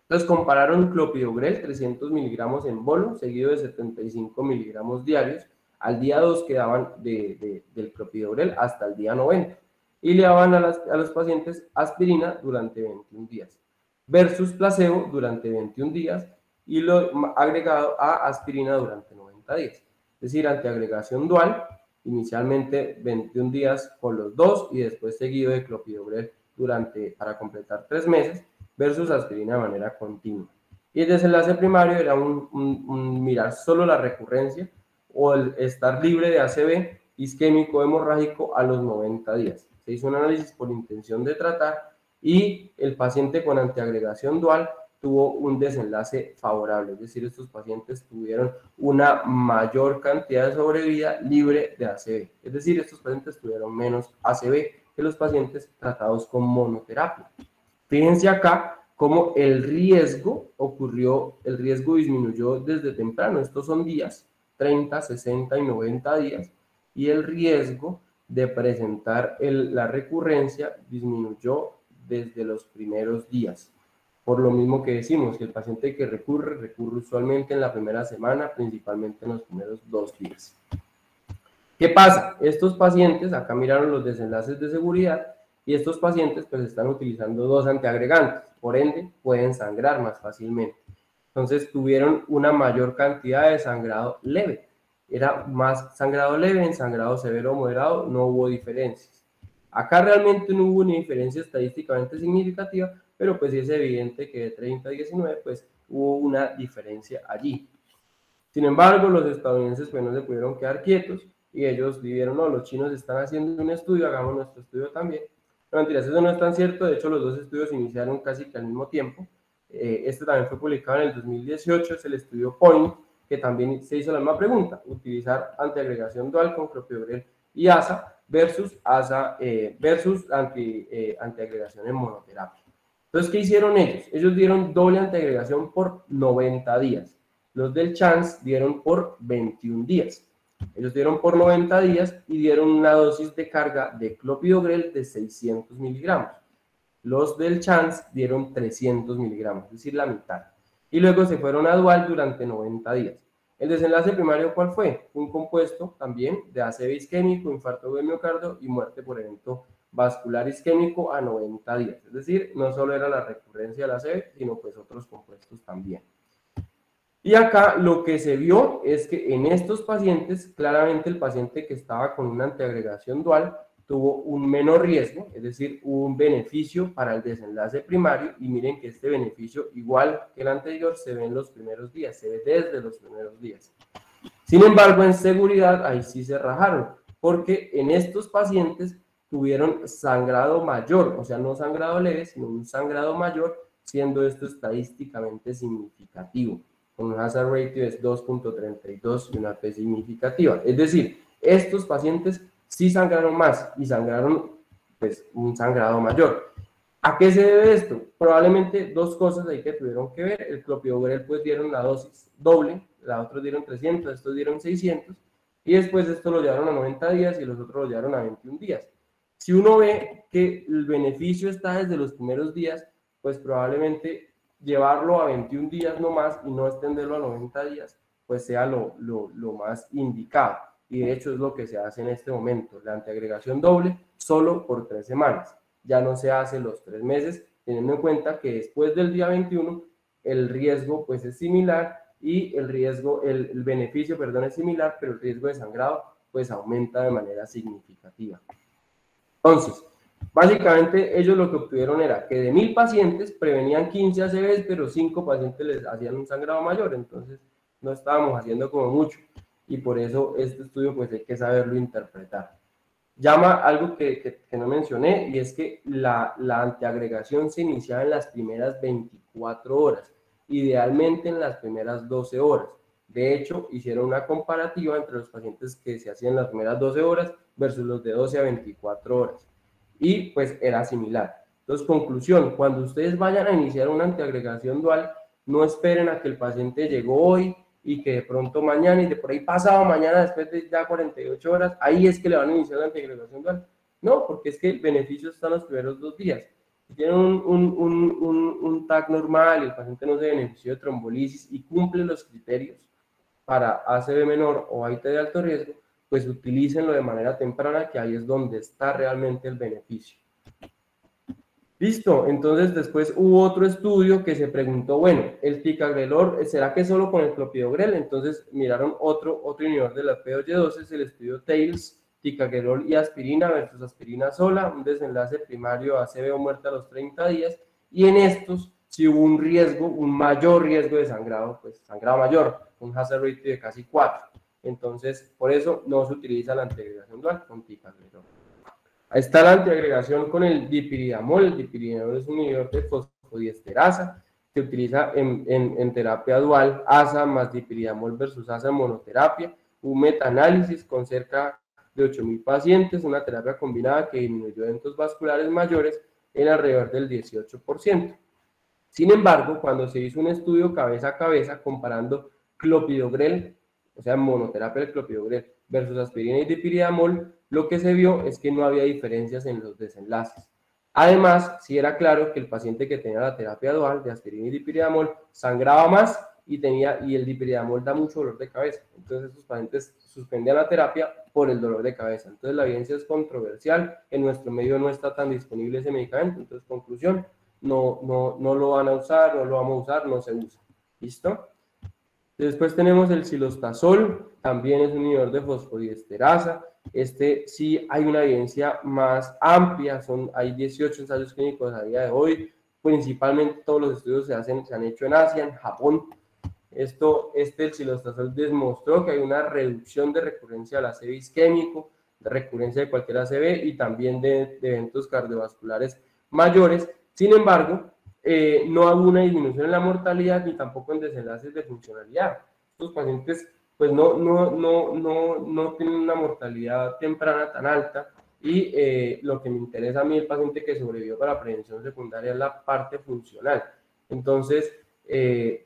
Entonces compararon clopidogrel 300 miligramos en bolo, seguido de 75 miligramos diarios, al día 2 que daban del clopidogrel hasta el día 90. Y le daban a los pacientes aspirina durante 21 días, versus placebo durante 21 días y lo agregado a aspirina durante 90 días. Es decir, antiagregación dual, inicialmente 21 días con los dos y después seguido de clopidogrel para completar 3 meses, versus aspirina de manera continua. Y el desenlace primario era un mirar solo la recurrencia o el estar libre de ACV isquémico hemorrágico a los 90 días. Se hizo un análisis por intención de tratar y el paciente con antiagregación dual tuvo un desenlace favorable, es decir, estos pacientes tuvieron una mayor cantidad de sobrevida libre de ACV, es decir, estos pacientes tuvieron menos ACV que los pacientes tratados con monoterapia. Fíjense acá cómo el riesgo disminuyó desde temprano. Estos son días, 30, 60 y 90 días, y el riesgo de presentar la recurrencia disminuyó desde los primeros días. Por lo mismo que decimos, que el paciente que recurre usualmente en la primera semana, principalmente en los primeros 2 días. ¿Qué pasa? Estos pacientes, acá miraron los desenlaces de seguridad, y estos pacientes pues están utilizando 2 antiagregantes, por ende pueden sangrar más fácilmente. Entonces tuvieron una mayor cantidad de sangrado leve. Era más sangrado leve, en sangrado severo o moderado no hubo diferencias. Acá realmente no hubo una diferencia estadísticamente significativa, pero pues es evidente que de 30 a 19 pues hubo una diferencia allí. Sin embargo, los estadounidenses pues no se pudieron quedar quietos y ellos dijeron, no, los chinos están haciendo un estudio, hagamos nuestro estudio también. No, mentiras, eso no es tan cierto. De hecho, los 2 estudios iniciaron casi que al mismo tiempo. Este también fue publicado en el 2018, es el estudio POINT, que también se hizo la misma pregunta, utilizar antiagregación dual con clopidogrel y ASA versus antiagregación en monoterapia. Entonces, ¿qué hicieron ellos? Ellos dieron doble antiagregación por 90 días. Los del Chance dieron por 21 días. Ellos dieron por 90 días y dieron una dosis de carga de clopidogrel de 600 miligramos. Los del Chance dieron 300 miligramos, es decir, la mitad. Y luego se fueron a dual durante 90 días. El desenlace primario, ¿cuál fue? Un compuesto también de ACV isquémico, infarto de miocardio y muerte por evento vascular isquémico a 90 días. Es decir, no solo era la recurrencia del ACV, sino pues otros compuestos también. Y acá lo que se vio es que en estos pacientes, claramente el paciente que estaba con una antiagregación dual tuvo un menor riesgo, es decir, hubo un beneficio para el desenlace primario, y miren que este beneficio, igual que el anterior, se ve en los primeros días, se ve desde los primeros días. Sin embargo, en seguridad, ahí sí se rajaron, porque en estos pacientes tuvieron sangrado mayor, o sea, no sangrado leve, sino un sangrado mayor, siendo esto estadísticamente significativo. Con un hazard ratio es 2.32 y una P significativa. Es decir, estos pacientes sí sangraron más y sangraron pues un sangrado mayor. ¿A qué se debe esto? Probablemente 2 cosas ahí que tuvieron que ver. El clopidogrel pues dieron la dosis doble, la otros dieron 300, estos dieron 600, y después esto lo llevaron a 90 días y los otros lo llevaron a 21 días. Si uno ve que el beneficio está desde los primeros días, pues probablemente llevarlo a 21 días no más y no extenderlo a 90 días, pues sea lo más indicado. Y de hecho es lo que se hace en este momento, la antiagregación doble solo por 3 semanas. Ya no se hace los 3 meses, teniendo en cuenta que después del día 21 el riesgo pues es similar y el beneficio, perdón, es similar, pero el riesgo de sangrado pues aumenta de manera significativa. Entonces, básicamente ellos lo que obtuvieron era que de 1000 pacientes prevenían 15 ACVs, pero 5 pacientes les hacían un sangrado mayor, entonces no estábamos haciendo como mucho, y por eso este estudio pues hay que saberlo interpretar. Llama algo que no mencioné, y es que la antiagregación se iniciaba en las primeras 24 horas, idealmente en las primeras 12 horas. De hecho, hicieron una comparativa entre los pacientes que se hacían en las primeras 12 horas versus los de 12 a 24 horas. Y pues era similar. Entonces, conclusión, cuando ustedes vayan a iniciar una antiagregación dual, no esperen a que el paciente llegó hoy y que de pronto mañana y de por ahí pasado mañana, después de ya 48 horas, ahí es que le van a iniciar la antiagregación dual. No, porque es que el beneficio está en los primeros 2 días. Si tienen un TAC normal y el paciente no se benefició de trombolisis y cumple los criterios para ACV menor o AIT de alto riesgo, pues utilícenlo de manera temprana, que ahí es donde está realmente el beneficio. Listo, entonces después hubo otro estudio que se preguntó, bueno, el ticagrelor, ¿será que solo con el clopidogrel? Entonces miraron otro inhibidor de la POY12, es el estudio TAILS, ticagrelor y aspirina versus aspirina sola, un desenlace primario ACV o muerte a los 30 días, y en estos sí hubo un riesgo, un mayor riesgo de sangrado, pues sangrado mayor, un hazard ratio de casi 4. Entonces, por eso no se utiliza la antiagregación dual con ticagrelor. Ahí está la antiagregación con el dipiridamol. El dipiridamol es un inhibidor de fosfodiesterasa. Se utiliza en terapia dual, ASA más dipiridamol versus ASA en monoterapia. Un metaanálisis con cerca de 8.000 pacientes, una terapia combinada que disminuyó eventos vasculares mayores en alrededor del 18%. Sin embargo, cuando se hizo un estudio cabeza a cabeza comparando clopidogrel, o sea, monoterapia del clopidogrel versus aspirina y dipiriamol, lo que se vio es que no había diferencias en los desenlaces. Además, sí era claro que el paciente que tenía la terapia dual de aspirina y dipiriamol sangraba más y el dipiriamol da mucho dolor de cabeza. Entonces, estos pacientes suspendían la terapia por el dolor de cabeza. Entonces, la evidencia es controversial. En nuestro medio no está tan disponible ese medicamento. Entonces, conclusión, no lo van a usar, no lo vamos a usar, no se usa. ¿Listo? Después tenemos el cilostazol, también es un inhibidor de fosfodiesterasa. Este sí hay una evidencia más amplia, hay 18 ensayos clínicos a día de hoy, principalmente todos los estudios se han hecho en Asia, en Japón. El cilostazol demostró que hay una reducción de recurrencia del ACV isquémico, de recurrencia de cualquier ACV y también de eventos cardiovasculares mayores. Sin embargo, no hubo una disminución en la mortalidad ni tampoco en desenlaces de funcionalidad. Estos pacientes pues no tienen una mortalidad temprana tan alta y lo que me interesa a mí, el paciente que sobrevivió para prevención secundaria, es la parte funcional. Entonces,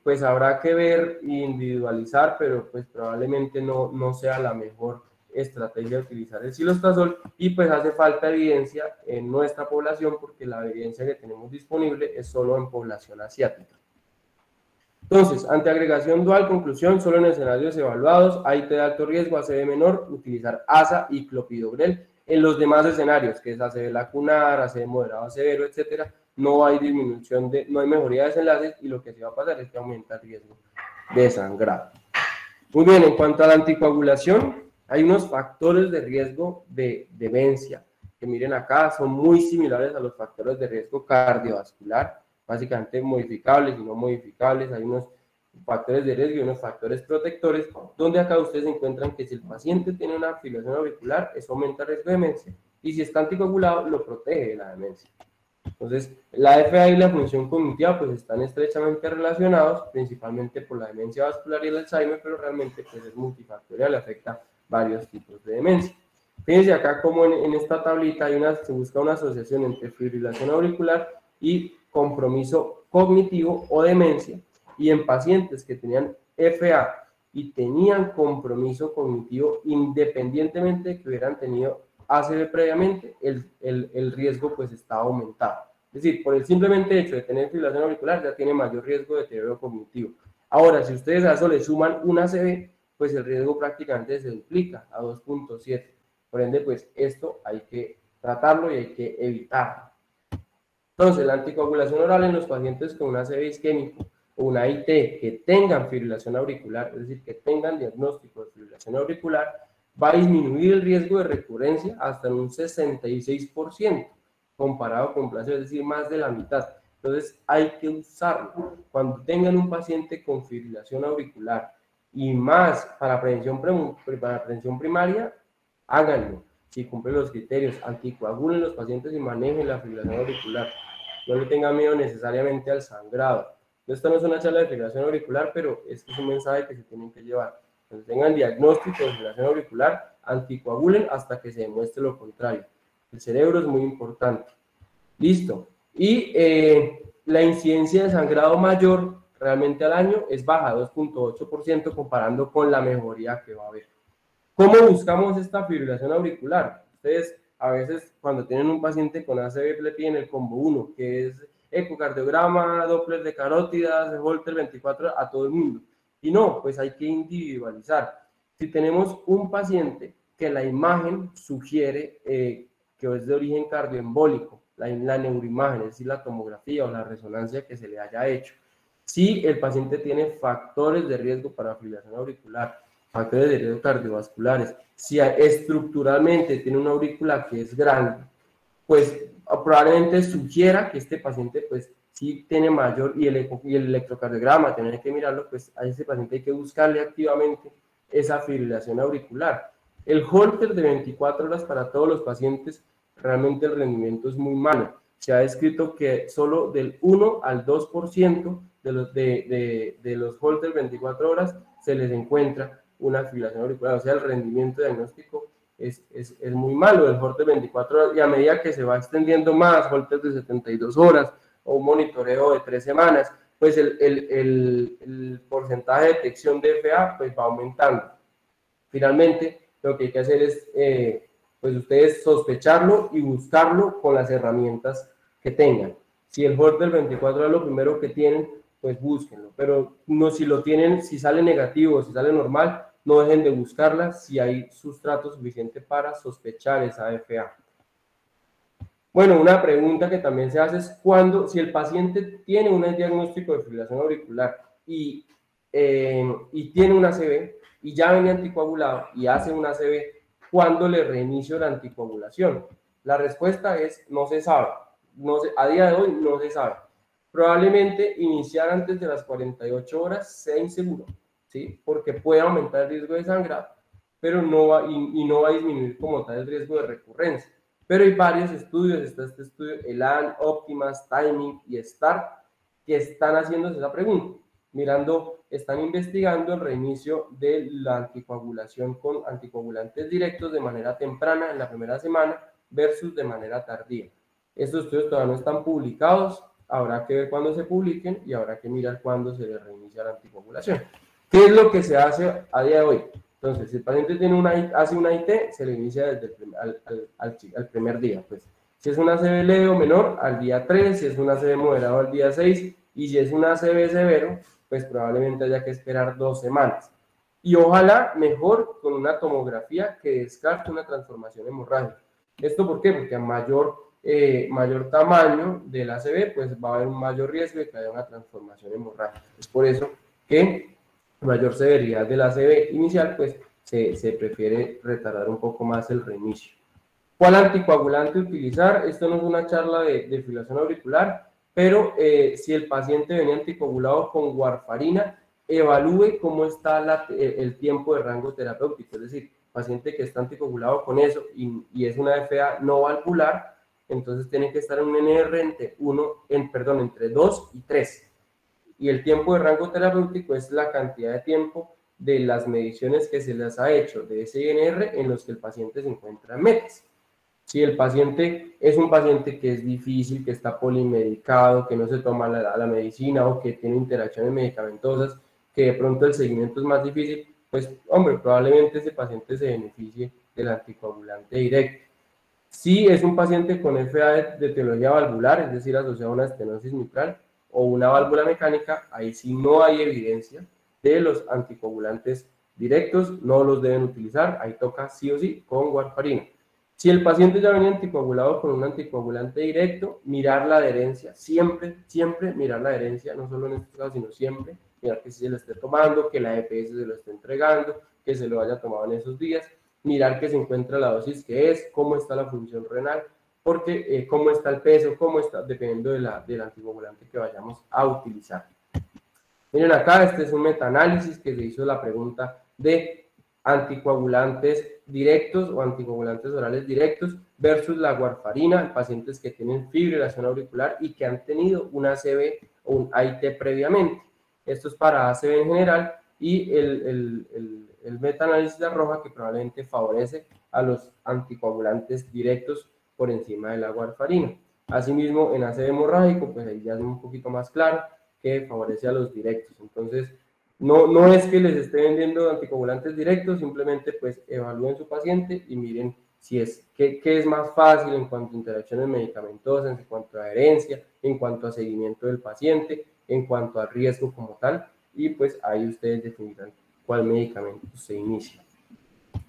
pues habrá que ver e individualizar, pero pues probablemente no sea la mejor estrategia de utilizar el cilostazol y pues hace falta evidencia en nuestra población porque la evidencia que tenemos disponible es solo en población asiática. Entonces, ante agregación dual, conclusión, solo en escenarios evaluados, AIT de alto riesgo, ACV menor, utilizar ASA y clopidogrel. En los demás escenarios, que es ACV lacunar, ACV moderado a severo, etcétera, no hay disminución, no hay mejoría de desenlaces y lo que se va a pasar es que aumenta el riesgo de sangrado. Muy bien, en cuanto a la anticoagulación, hay unos factores de riesgo de demencia, que miren acá, son muy similares a los factores de riesgo cardiovascular, básicamente modificables y no modificables. Hay unos factores de riesgo y unos factores protectores, donde acá ustedes encuentran que si el paciente tiene una fibrilación auricular, eso aumenta el riesgo de demencia, y si está anticoagulado, lo protege de la demencia. Entonces, la FA y la función cognitiva pues están estrechamente relacionados, principalmente por la demencia vascular y el Alzheimer, pero realmente pues es multifactorial y afecta varios tipos de demencia. Fíjense acá como en esta tablita se busca una asociación entre fibrilación auricular y compromiso cognitivo o demencia, y en pacientes que tenían FA y tenían compromiso cognitivo, independientemente de que hubieran tenido ACV previamente, el riesgo pues está aumentado. Es decir, por el simplemente hecho de tener fibrilación auricular ya tiene mayor riesgo de deterioro cognitivo. Ahora, si ustedes a eso le suman un ACV, pues el riesgo prácticamente se duplica a 2.7. Por ende, pues esto hay que tratarlo y hay que evitarlo. Entonces, la anticoagulación oral en los pacientes con un ACV isquémico o una IT que tengan fibrilación auricular, es decir, que tengan diagnóstico de fibrilación auricular, va a disminuir el riesgo de recurrencia hasta en un 66% comparado con placebo, es decir, más de la mitad. Entonces, hay que usarlo. Cuando tengan un paciente con fibrilación auricular y más para prevención primaria, háganlo. Si cumplen los criterios, anticoagulen los pacientes y manejen la fibrilación auricular. No le tengan miedo necesariamente al sangrado. Esto no es una charla de fibrilación auricular, pero es que es un mensaje que se tienen que llevar. Cuando tengan diagnóstico de fibrilación auricular, anticoagulen hasta que se demuestre lo contrario. El cerebro es muy importante. Listo. Y la incidencia de sangrado mayor realmente al año es baja, 2.8%, comparando con la mejoría que va a haber. ¿Cómo buscamos esta fibrilación auricular? Ustedes a veces cuando tienen un paciente con ACV le piden el combo 1, que es ecocardiograma, Doppler de carótidas, Holter 24 a todo el mundo. Y no, pues hay que individualizar. Si tenemos un paciente que la imagen sugiere que es de origen cardioembólico, la neuroimagen, es decir, la tomografía o la resonancia que se le haya hecho, si el paciente tiene factores de riesgo para fibrilación auricular, factores de riesgo cardiovasculares, si estructuralmente tiene una aurícula que es grande, pues probablemente sugiera que este paciente pues sí tiene mayor, y el electrocardiograma, tener que mirarlo, pues a ese paciente hay que buscarle activamente esa fibrilación auricular. El Holter de 24 horas para todos los pacientes, realmente el rendimiento es muy malo. Se ha descrito que solo del 1 al 2% de los Holter 24 horas se les encuentra una fibrilación auricular, o sea, el rendimiento diagnóstico es muy malo del Holter 24 horas, y a medida que se va extendiendo más, Holter de 72 horas, o un monitoreo de 3 semanas, pues el porcentaje de detección de FA pues va aumentando. Finalmente, lo que hay que hacer es, pues ustedes sospecharlo y buscarlo con las herramientas que tengan. Si el Holter 24 es lo primero que tienen, pues búsquenlo, pero no, si lo tienen, si sale negativo, si sale normal, no dejen de buscarla si hay sustrato suficiente para sospechar esa FA. Bueno, una pregunta que también se hace es cuando, si el paciente tiene un diagnóstico de fibrilación auricular y tiene una ACV y ya viene anticoagulado y hace una ACV, ¿cuándo le reinicio la anticoagulación? La respuesta es no se sabe. No se, a día de hoy no se sabe. Probablemente iniciar antes de las 48 horas sea inseguro, ¿sí? Porque puede aumentar el riesgo de sangrado, pero no va, no va a disminuir como tal el riesgo de recurrencia. Pero hay varios estudios, está este estudio, ELAN, Optimas, Timing y STAR, que están haciéndose esa pregunta, mirando, están investigando el reinicio de la anticoagulación con anticoagulantes directos de manera temprana en la primera semana versus de manera tardía. Estos estudios todavía no están publicados, habrá que ver cuándo se publiquen y habrá que mirar cuándo se le reinicia la anticoagulación. ¿Qué es lo que se hace a día de hoy? Entonces, si el paciente tiene hace una IT, se le inicia desde al primer día. Pues, si es una ACV leve o menor, al día 3, si es una ACV moderado, al día 6, y si es una ACV severo, pues probablemente haya que esperar 2 semanas. Y ojalá mejor con una tomografía que descarte una transformación hemorrágica. ¿Esto por qué? Porque a mayor tamaño del ACV, pues va a haber un mayor riesgo de que haya una transformación hemorrágica. Es por eso que mayor severidad de la ACV inicial, pues se prefiere retardar un poco más el reinicio. ¿Cuál anticoagulante utilizar? Esto no es una charla de fibrilación auricular, pero si el paciente venía anticoagulado con warfarina, evalúe cómo está el tiempo de rango terapéutico, es decir, paciente que está anticoagulado con eso y es una FA no valvular, entonces tiene que estar en un NR entre 2 y 3. Y el tiempo de rango terapéutico es la cantidad de tiempo de las mediciones que se les ha hecho de ese INR en los que el paciente se encuentra en metas. Si el paciente es un paciente que es difícil, que está polimedicado, que no se toma la medicina o que tiene interacciones medicamentosas, que de pronto el seguimiento es más difícil, pues, hombre, probablemente ese paciente se beneficie del anticoagulante directo. Si es un paciente con FA de etiología valvular, es decir, asociado a una estenosis mitral o una válvula mecánica, ahí sí no hay evidencia de los anticoagulantes directos, no los deben utilizar, ahí toca sí o sí con warfarina. Si el paciente ya venía anticoagulado con un anticoagulante directo, mirar la adherencia, siempre, siempre mirar la adherencia, no solo en este caso, sino siempre, mirar que se lo esté tomando, que la EPS se lo esté entregando, que se lo haya tomado en esos días, mirar que se encuentra la dosis que es, cómo está la función renal, porque cómo está el peso, cómo está, dependiendo del anticoagulante que vayamos a utilizar. Miren acá, este es un metaanálisis que se hizo la pregunta de anticoagulantes directos o anticoagulantes orales directos versus la warfarina en pacientes que tienen fibrilación auricular y que han tenido una ACV o un AIT previamente. Esto es para ACV en general y el metaanálisis de Roja que probablemente favorece a los anticoagulantes directos por encima de la warfarina. Asimismo, en ACV hemorrágico, pues ahí ya es un poquito más claro que favorece a los directos. Entonces, no es que les esté vendiendo anticoagulantes directos, simplemente pues evalúen su paciente y miren si es, qué es más fácil en cuanto a interacciones medicamentosas, en cuanto a adherencia, en cuanto a seguimiento del paciente, en cuanto a riesgo como tal, y pues ahí ustedes definirán cuál medicamento se inicia.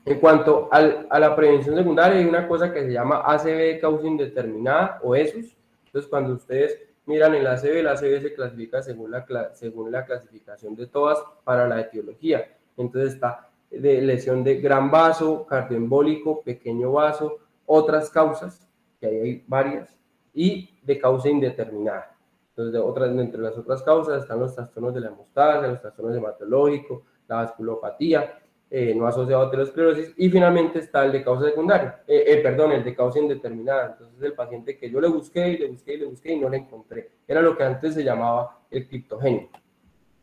En cuanto a la prevención secundaria, hay una cosa que se llama ACV de causa indeterminada o ESUS. Entonces, cuando ustedes miran el ACV se clasifica según la clasificación de todas para la etiología. Entonces está de lesión de gran vaso, cardioembólico, pequeño vaso, otras causas, que ahí hay varias, y de causa indeterminada. Entonces, entre las otras causas están los trastornos de la hemostasia, los trastornos hematológicos, la vasculopatía, no asociado a aterosclerosis, y finalmente está el de causa secundaria, el de causa indeterminada. Entonces el paciente que yo le busqué y no le encontré, era lo que antes se llamaba el criptogénico.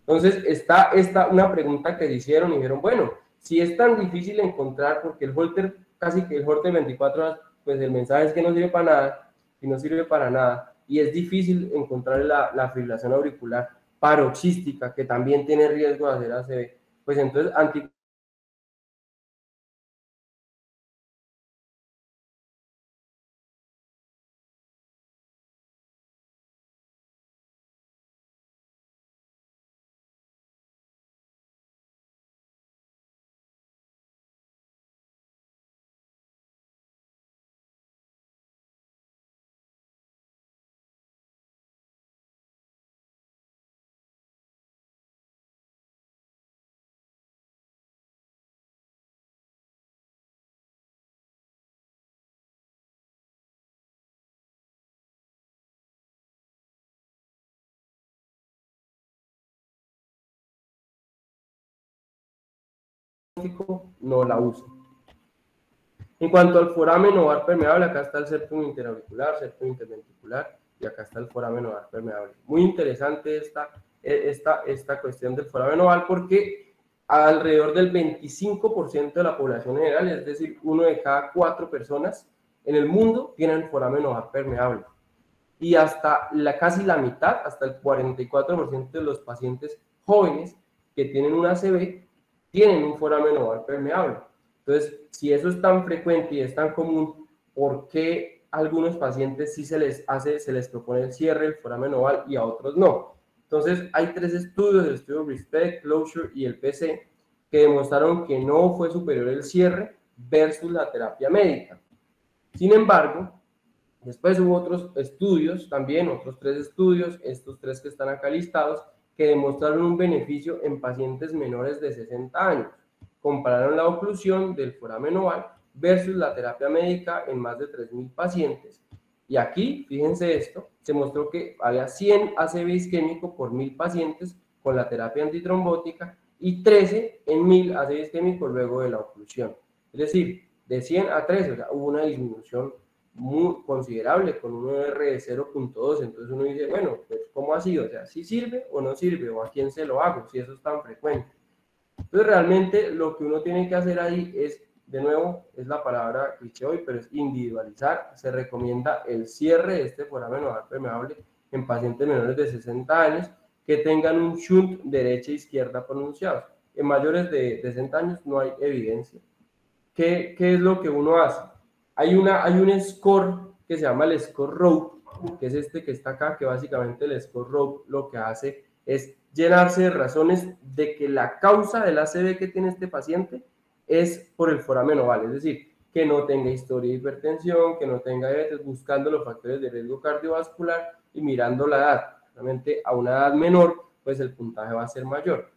Entonces está una pregunta que hicieron y dijeron, bueno, si es tan difícil encontrar, porque el Holter, casi que el Holter 24 horas, pues el mensaje es que no sirve para nada, y no sirve para nada, y es difícil encontrar la fibrilación auricular paroxística, que también tiene riesgo de hacer ACV. Pues entonces, no la usa. En cuanto al foramen ovar permeable, acá está el septum interauricular, septum interventricular, y acá está el foramen ovar permeable. Muy interesante esta cuestión del foramen oval, porque alrededor del 25% de la población general, es decir, 1 de cada 4 personas en el mundo, tienen foramen ovar permeable. Y hasta casi la mitad, hasta el 44% de los pacientes jóvenes que tienen una ACV, tienen un foramen oval permeable. Entonces, si eso es tan frecuente y es tan común, ¿por qué a algunos pacientes sí se les propone el cierre del foramen oval y a otros no? Entonces, hay 3 estudios, el estudio Respect, Closure y el PC, que demostraron que no fue superior el cierre versus la terapia médica. Sin embargo, después hubo otros estudios también, otros 3 estudios, estos 3 que están acá listados, que demostraron un beneficio en pacientes menores de 60 años. Compararon la oclusión del foramen oval versus la terapia médica en más de 3.000 pacientes. Y aquí, fíjense esto, se mostró que había 100 ACV isquémico por 1.000 pacientes con la terapia antitrombótica y 13 en 1.000 ACV isquémico luego de la oclusión. Es decir, de 100 a 13, o sea, hubo una disminución muy considerable con un R de 0.2. Entonces uno dice, bueno, pues ¿cómo ha sido? O sea, ¿sí sirve o no sirve? ¿O a quién se lo hago? Si eso es tan frecuente. Entonces realmente lo que uno tiene que hacer ahí es, de nuevo, es la palabra cliché hoy, pero es individualizar. Se recomienda el cierre de este foramen oval permeable en pacientes menores de 60 años que tengan un shunt derecha e izquierda pronunciados. En mayores de 60 años no hay evidencia. ¿Qué es lo que uno hace? Hay un score que se llama el score rope, que es este que está acá, que básicamente el score rope lo que hace es llenarse de razones de que la causa del ACV que tiene este paciente es por el foramen oval, es decir, que no tenga historia de hipertensión, que no tenga diabetes, buscando los factores de riesgo cardiovascular y mirando la edad. Realmente a una edad menor, pues el puntaje va a ser mayor.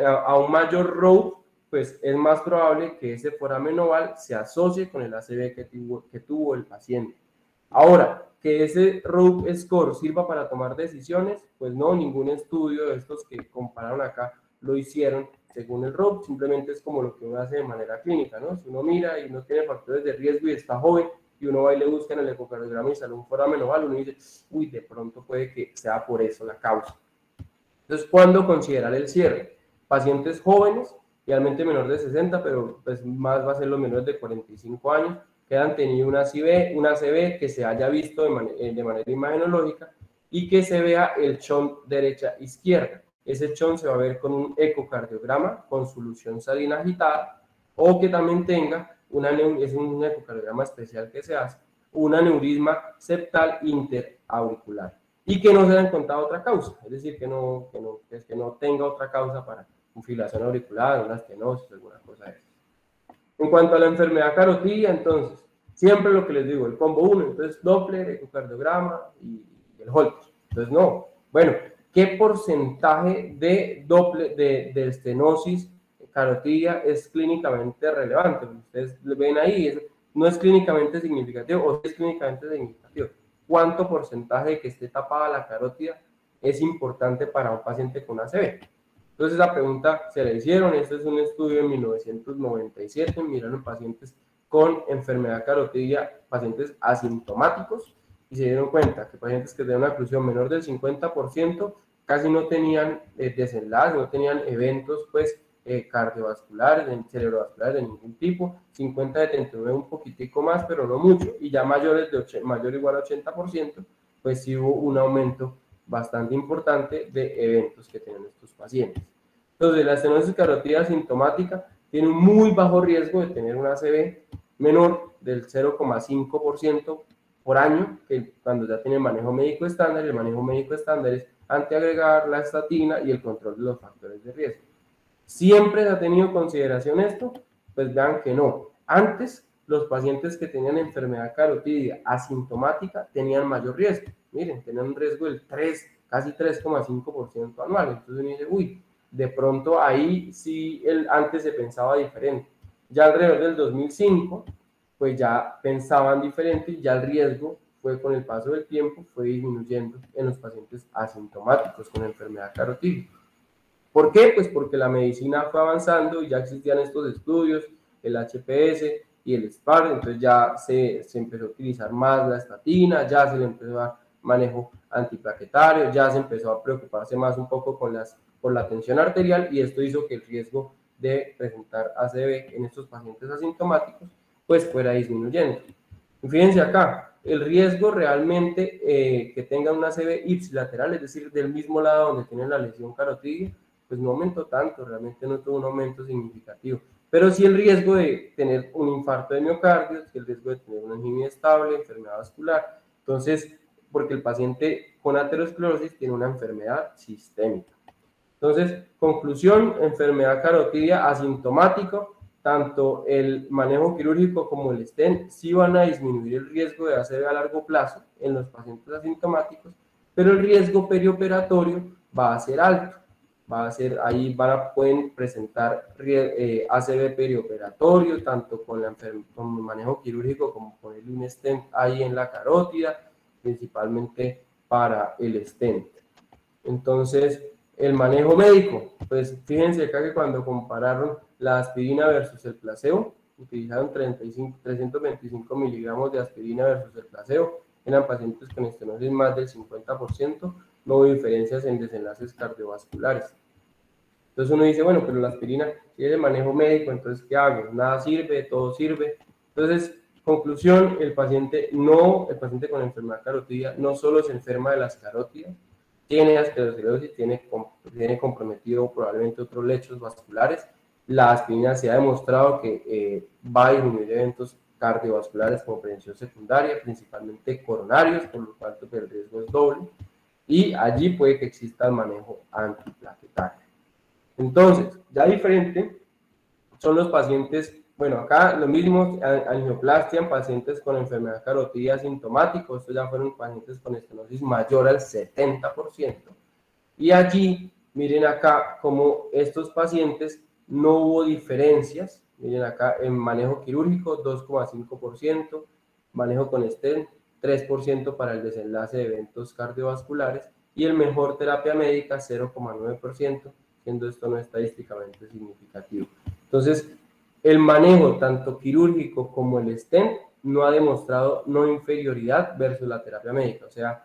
A un mayor rope, pues es más probable que ese foramen oval se asocie con el ACV que tuvo el paciente. Ahora, que ese rope score sirva para tomar decisiones, pues no, ningún estudio de estos que compararon acá lo hicieron según el rope, simplemente es como lo que uno hace de manera clínica, ¿no? Si uno mira y no tiene factores de riesgo y está joven, y uno va y le busca en el ecocardiograma y sale un foramen oval, uno dice, uy, de pronto puede que sea por eso la causa. Entonces, ¿cuándo considerar el cierre? Pacientes jóvenes, realmente menor de 60, pero pues más va a ser los menores de 45 años, que han tenido una ACV que se haya visto de manera imagenológica y que se vea el shunt derecha-izquierda. Ese shunt se va a ver con un ecocardiograma con solución salina agitada, o que también tenga es un ecocardiograma especial que se hace, un aneurisma septal interauricular. Y que no se haya encontrado otra causa, es decir, que no tenga otra causa para fibrilación auricular, una estenosis, alguna cosa de eso. En cuanto a la enfermedad carotidia, entonces, siempre lo que les digo, el combo 1, entonces Doppler, ecocardiograma y el Holter. Entonces, no. Bueno, ¿qué porcentaje de Doppler, de estenosis carotidia es clínicamente relevante? Ustedes ven ahí, no es clínicamente significativo o es clínicamente significativo. ¿Cuánto porcentaje de que esté tapada la carótida es importante para un paciente con ACV? Entonces la pregunta se la hicieron, este es un estudio en 1997, miraron pacientes con enfermedad carotidia, pacientes asintomáticos, y se dieron cuenta que pacientes que tenían una oclusión menor del 50% casi no tenían desenlace, no tenían eventos pues cardiovasculares, cerebrovasculares de ningún tipo, 50 de 39 un poquitico más, pero no mucho, y ya mayor o igual a 80%, pues sí hubo un aumento bastante importante de eventos que tienen estos pacientes. Entonces, la estenosis carotídea asintomática tiene un muy bajo riesgo de tener una ACV menor del 0,5% por año, que cuando ya tiene manejo médico estándar. El manejo médico estándar es antiagregar, la estatina y el control de los factores de riesgo. ¿Siempre se ha tenido consideración esto? Pues vean que no. Antes, los pacientes que tenían enfermedad carotídea asintomática tenían mayor riesgo. Miren, tenían un riesgo del 3, casi 3,5% anual. Entonces uno dice, uy, de pronto ahí sí antes se pensaba diferente. Ya alrededor del 2005, pues ya pensaban diferente y ya el riesgo fue con el paso del tiempo, fue disminuyendo en los pacientes asintomáticos con enfermedad carotídea. ¿Por qué? Pues porque la medicina fue avanzando y ya existían estos estudios, el HPS y el SPAR, entonces ya se empezó a utilizar más la estatina, ya se le empezó a dar manejo antiplaquetario, ya se empezó a preocuparse más un poco por la tensión arterial, y esto hizo que el riesgo de presentar ACV en estos pacientes asintomáticos pues fuera disminuyendo. Y fíjense acá, el riesgo realmente que tengan una ACV ipsilateral, es decir, del mismo lado donde tienen la lesión carotídea, pues no aumentó tanto, realmente no tuvo un aumento significativo. Pero sí el riesgo de tener un infarto de miocardio, sí el riesgo de tener una angina estable, enfermedad vascular. Entonces, porque el paciente con aterosclerosis tiene una enfermedad sistémica. Entonces, conclusión, enfermedad carotídea asintomática, tanto el manejo quirúrgico como el stent sí van a disminuir el riesgo de ACV a largo plazo en los pacientes asintomáticos, pero el riesgo perioperatorio va a ser alto. Va a ser, ahí pueden presentar ACV perioperatorio, tanto con el manejo quirúrgico como ponerle un stent ahí en la carótida, principalmente para el stent. Entonces, el manejo médico, pues fíjense acá que cuando compararon la aspirina versus el placebo, utilizaron 325 miligramos de aspirina versus el placebo, eran pacientes con estenosis más del 50%, no hubo diferencias en desenlaces cardiovasculares. Entonces uno dice, bueno, pero la aspirina tiene manejo médico, entonces ¿qué hago? Nada sirve, todo sirve. Entonces, conclusión, el paciente con enfermedad carotídea no solo se enferma de las carótidas, tiene aterosclerosis, tiene comprometido probablemente otros lechos vasculares. La aspirina se ha demostrado que va a disminuir eventos cardiovasculares como prevención secundaria, principalmente coronarios, por lo cual el riesgo es doble, y allí puede que exista el manejo antiplaquetario. Entonces, ya diferente son los pacientes, bueno, acá lo mismo, angioplastia en pacientes con enfermedad carotídea asintomática, estos ya fueron pacientes con estenosis mayor al 70%, y allí, miren acá, como estos pacientes no hubo diferencias, miren acá, en manejo quirúrgico 2,5%, manejo con stent 3% para el desenlace de eventos cardiovasculares, y el mejor terapia médica 0,9%, siendo esto no estadísticamente significativo. Entonces, el manejo tanto quirúrgico como el stent no ha demostrado no inferioridad versus la terapia médica. O sea,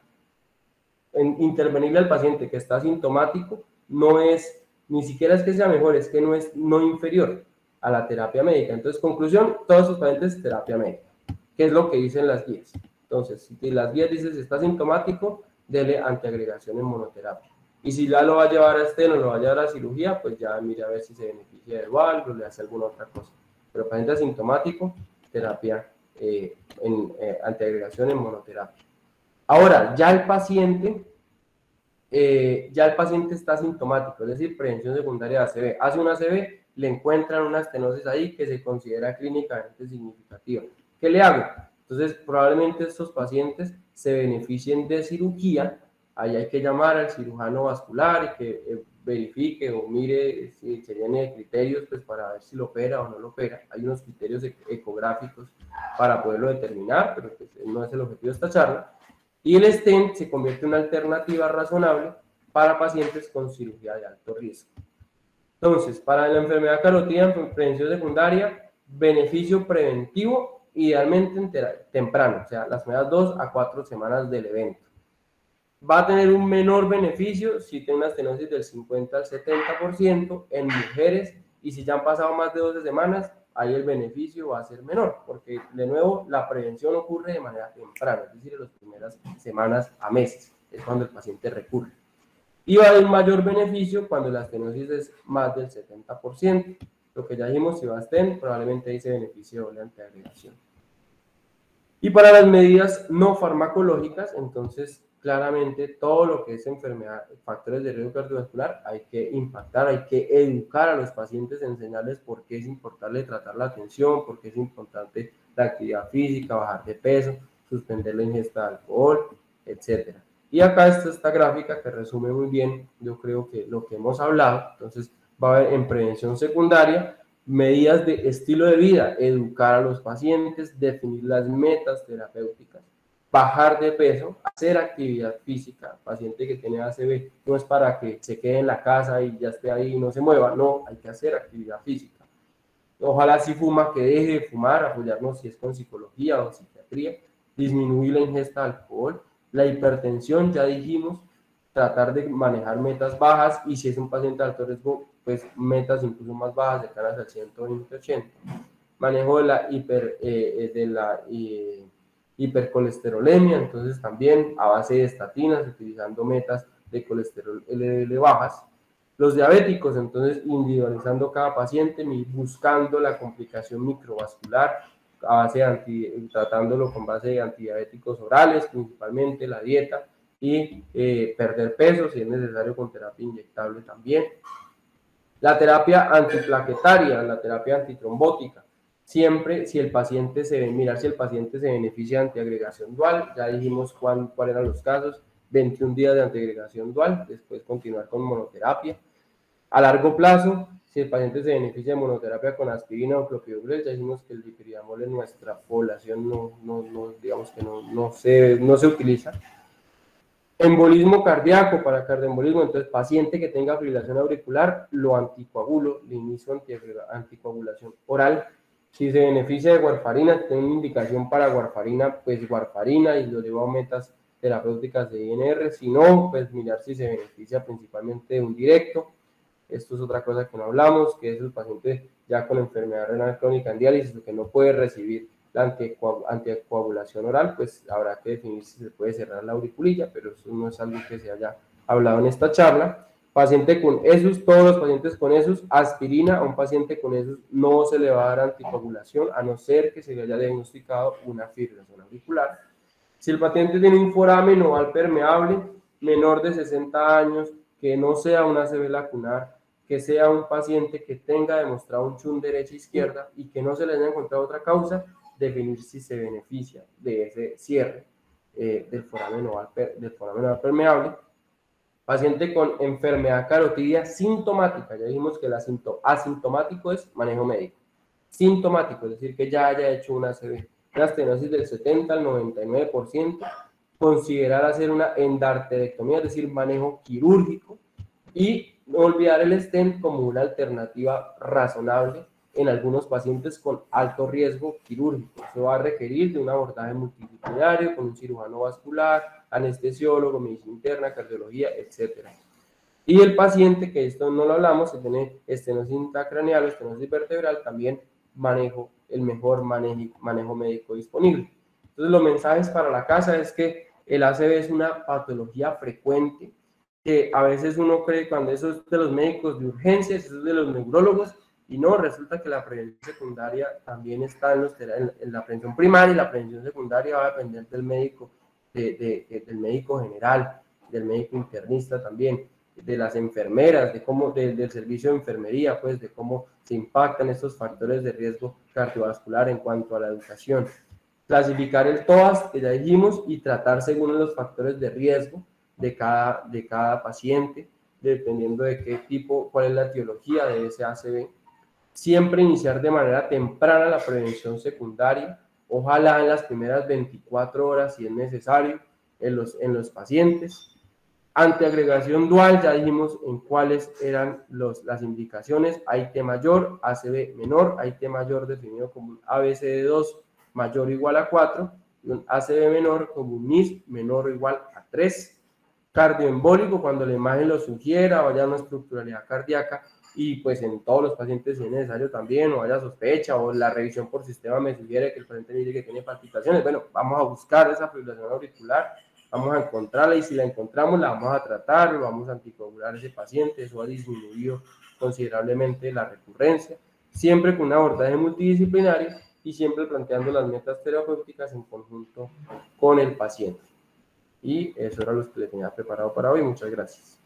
intervenirle al paciente que está asintomático no es, ni siquiera es que sea mejor, es que no es no inferior a la terapia médica. Entonces, conclusión, todos sus pacientes terapia médica, que es lo que dicen las guías. Entonces, si las guías dicen si está asintomático, dele antiagregación en monoterapia. Y si ya lo va a llevar a esteno, lo va a llevar a cirugía, pues ya mire a ver si se beneficia de algo o le hace alguna otra cosa. Pero paciente asintomático, terapia antiagregación en monoterapia. Ahora, ya el paciente está asintomático, es decir, prevención secundaria de ACV. Hace una ACV, le encuentran una estenosis ahí que se considera clínicamente significativa. ¿Qué le hago? Entonces, probablemente estos pacientes se beneficien de cirugía. Ahí hay que llamar al cirujano vascular y que verifique o mire si se tiene criterios pues, para ver si lo opera o no lo opera. Hay unos criterios ecográficos para poderlo determinar, pero pues, no es el objetivo de esta charla. Y el stent se convierte en una alternativa razonable para pacientes con cirugía de alto riesgo. Entonces, para la enfermedad carotídea en prevención secundaria, beneficio preventivo, idealmente temprano, o sea, las primeras 2 a 4 semanas del evento. Va a tener un menor beneficio si tiene una estenosis del 50 al 70% en mujeres, y si ya han pasado más de 12 semanas, ahí el beneficio va a ser menor, porque de nuevo la prevención ocurre de manera temprana, es decir, en las primeras semanas a meses, es cuando el paciente recurre. Y va a haber un mayor beneficio cuando la estenosis es más del 70%. Lo que ya dijimos, si va a estén, probablemente ahí se beneficie doble antiagregación. Y para las medidas no farmacológicas, entonces claramente todo lo que es enfermedad, factores de riesgo cardiovascular, hay que impactar, hay que educar a los pacientes, enseñarles por qué es importante tratar la atención, por qué es importante la actividad física, bajar de peso, suspender la ingesta de alcohol, etc. Y acá está esta gráfica que resume muy bien, yo creo que lo que hemos hablado. Entonces va a haber en prevención secundaria, medidas de estilo de vida, educar a los pacientes, definir las metas terapéuticas, bajar de peso, hacer actividad física. Paciente que tiene ACV no es para que se quede en la casa y ya esté ahí y no se mueva, no, hay que hacer actividad física. Ojalá si fuma, que deje de fumar, apoyarnos si es con psicología o psiquiatría, disminuir la ingesta de alcohol, la hipertensión, ya dijimos, tratar de manejar metas bajas y si es un paciente de alto riesgo, pues metas incluso más bajas, cercanas al 120-80. Manejo de la hipercolesterolemia, entonces también a base de estatinas, utilizando metas de colesterol LDL bajas. Los diabéticos, entonces individualizando cada paciente, buscando la complicación microvascular, a base tratándolo con base de antidiabéticos orales, principalmente la dieta, y perder peso si es necesario con terapia inyectable también. La terapia antiplaquetaria, la terapia antitrombótica, siempre si el paciente mirar si el paciente se beneficia de antiagregación dual, ya dijimos cuáles eran los casos, 21 días de antiagregación dual, después continuar con monoterapia. A largo plazo, si el paciente se beneficia de monoterapia con aspirina o clopidogrel, ya dijimos que el dipridamol en nuestra población digamos que no se utiliza. Embolismo cardíaco, para cardioembolismo, entonces paciente que tenga fibrilación auricular, lo anticoagulo, le inicio anticoagulación oral. Si se beneficia de warfarina, tiene una indicación para warfarina, pues warfarina y lo lleva a metas terapéuticas de INR. Si no, pues mirar si se beneficia principalmente de un directo. Esto es otra cosa que no hablamos, que es el paciente ya con enfermedad renal crónica en diálisis, que no puede recibir la anticoagulación oral, pues habrá que definir si se puede cerrar la auriculilla, pero eso no es algo que se haya hablado en esta charla. Paciente con ESUS, todos los pacientes con ESUS, aspirina, a un paciente con ESUS no se le va a dar anticoagulación, a no ser que se le haya diagnosticado una fibrilación auricular. Si el paciente tiene un foramen oval permeable, menor de 60 años, que no sea una ACV lacunar, que sea un paciente que tenga demostrado un chun derecha-izquierda y que no se le haya encontrado otra causa, definir si se beneficia de ese cierre del foramen oval permeable. Paciente con enfermedad carotidia sintomática, ya dijimos que el asintomático es manejo médico. Sintomático, es decir, que ya haya hecho una ACV, una estenosis del 70 al 99%, considerar hacer una endarterectomía, es decir, manejo quirúrgico, y no olvidar el stent como una alternativa razonable en algunos pacientes con alto riesgo quirúrgico. Eso va a requerir de un abordaje multidisciplinario con un cirujano vascular, anestesiólogo, medicina interna, cardiología, etc. Y el paciente, que esto no lo hablamos, que tiene estenosis intracraneal o estenosis vertebral, también el mejor manejo médico disponible. Entonces, los mensajes para la casa es que el ACV es una patología frecuente, que a veces uno cree cuando eso es de los médicos de urgencias, eso es de los neurólogos, y no, resulta que la prevención secundaria también está en la prevención primaria, y la prevención secundaria va a depender del médico, del médico general, del médico internista también, de las enfermeras, del servicio de enfermería, pues de cómo se impactan estos factores de riesgo cardiovascular en cuanto a la educación. Clasificar el TOAS, que ya dijimos, y tratar según los factores de riesgo de cada paciente, dependiendo de qué tipo, cuál es la etiología de ese ACV. Siempre iniciar de manera temprana la prevención secundaria, ojalá en las primeras 24 horas si es necesario en los pacientes. Antiagregación dual, ya dijimos en cuáles eran las indicaciones, AIT mayor, ACV menor, AIT mayor definido como un ABCD2 mayor o igual a 4, y un ACV menor como un NIS menor o igual a 3. Cardioembólico, cuando la imagen lo sugiera o haya una estructuralidad cardíaca, y pues en todos los pacientes si es necesario también, o haya sospecha, o la revisión por sistema me sugiere que el paciente me dice que tiene palpitaciones, bueno, vamos a buscar esa fibrilación auricular, vamos a encontrarla, y si la encontramos la vamos a tratar, vamos a anticoagular a ese paciente, eso ha disminuido considerablemente la recurrencia, siempre con un abordaje multidisciplinario y siempre planteando las metas terapéuticas en conjunto con el paciente. Y eso era lo que le tenía preparado para hoy. Muchas gracias.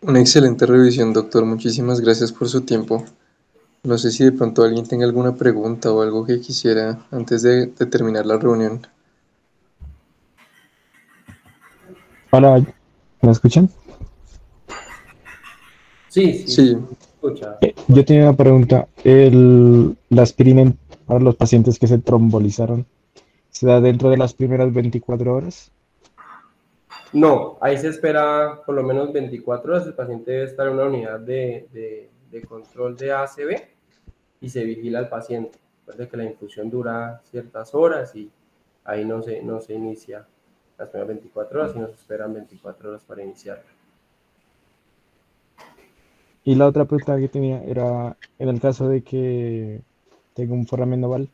Una excelente revisión, doctor. Muchísimas gracias por su tiempo. No sé si de pronto alguien tenga alguna pregunta o algo que quisiera antes de terminar la reunión. Hola, ¿me escuchan? Sí, Sí, escucha. Yo tenía una pregunta. La aspirina para los pacientes que se trombolizaron, ¿se da dentro de las primeras 24 horas? No, ahí se espera por lo menos 24 horas. El paciente debe estar en una unidad de control de ACV y se vigila al paciente. Recuerde que la infusión dura ciertas horas y ahí no se inicia las primeras 24 horas, sino se esperan 24 horas para iniciarla. Y la otra pregunta que tenía era, en el caso de que tenga un foramen oval,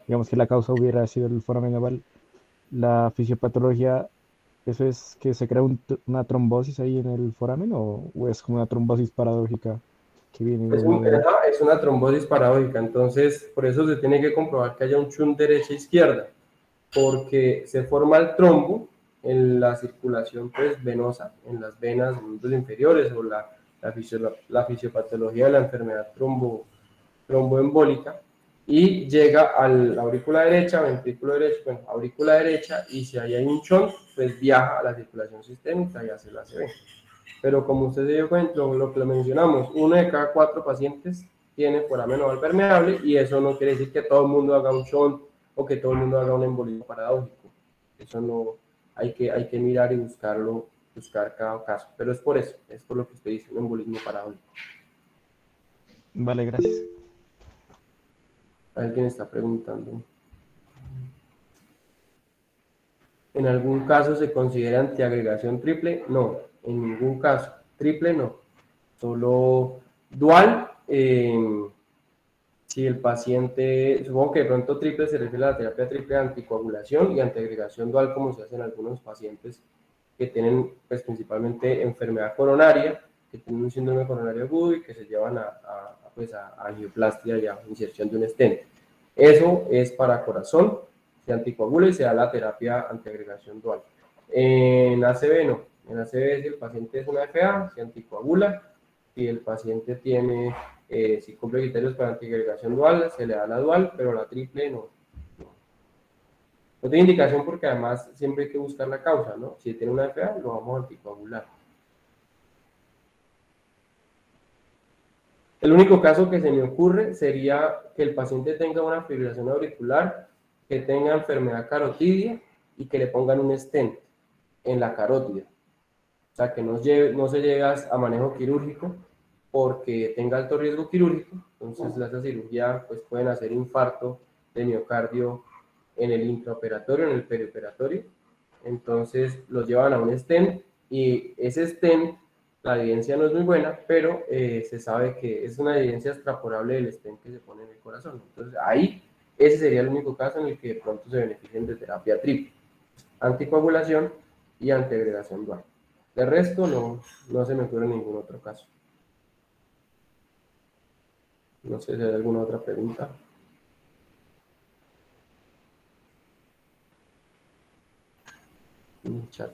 digamos que la causa hubiera sido el foramen oval, la fisiopatología, ¿eso es que se crea una trombosis ahí en el foramen o es como una trombosis paradójica que viene de una vena? Es una trombosis paradójica, entonces por eso se tiene que comprobar que haya un shunt derecha-izquierda, porque se forma el trombo en la circulación pues, venosa, en las venas los inferiores, o la fisiopatología de la enfermedad tromboembólica, y llega a la aurícula derecha, ventrículo derecho, bueno, aurícula derecha, y si ahí hay un shunt, pues viaja a la circulación sistémica y hace la ACV. Pero como usted se dio cuenta, lo que le mencionamos, 1 de cada 4 pacientes tiene foramen oval permeable, y eso no quiere decir que todo el mundo haga un shunt o que todo el mundo haga un embolismo paradójico. Eso no, hay que mirar y buscar cada caso. Pero es por eso, es por lo que usted dice, un embolismo paradójico. Vale, gracias. Alguien está preguntando. ¿En algún caso se considera antiagregación triple? No, en ningún caso. Triple no. Solo dual. Si el paciente, supongo que de pronto triple se refiere a la terapia triple de anticoagulación y antiagregación dual, como se hace en algunos pacientes que tienen pues, principalmente enfermedad coronaria, que tienen un síndrome coronario agudo y que se llevan pues, a angioplastia y a inserción de un stent. Eso es para corazón, se anticoagula y se da la terapia antiagregación dual. En ACV no, en ACV si el paciente es una FA, se anticoagula, si el paciente tiene, si cumple criterios para antiagregación dual, se le da la dual, pero la triple no. No tiene indicación porque además siempre hay que buscar la causa, ¿no? Si tiene una FA, lo vamos a anticoagular. El único caso que se me ocurre sería que el paciente tenga una fibrilación auricular, que tenga enfermedad carotidia y que le pongan un stent en la carótida. O sea, que no se llega a manejo quirúrgico porque tenga alto riesgo quirúrgico. Entonces, esa cirugía pues, pueden hacer infarto de miocardio en el intraoperatorio, en el perioperatorio. Entonces, los llevan a un stent y ese stent, la evidencia no es muy buena, pero se sabe que es una evidencia extrapolable del stent que se pone en el corazón. Entonces, ahí, ese sería el único caso en el que de pronto se beneficien de terapia triple, anticoagulación y antiagregación dual. De resto, no se me ocurre ningún otro caso. No sé si hay alguna otra pregunta. En el chat.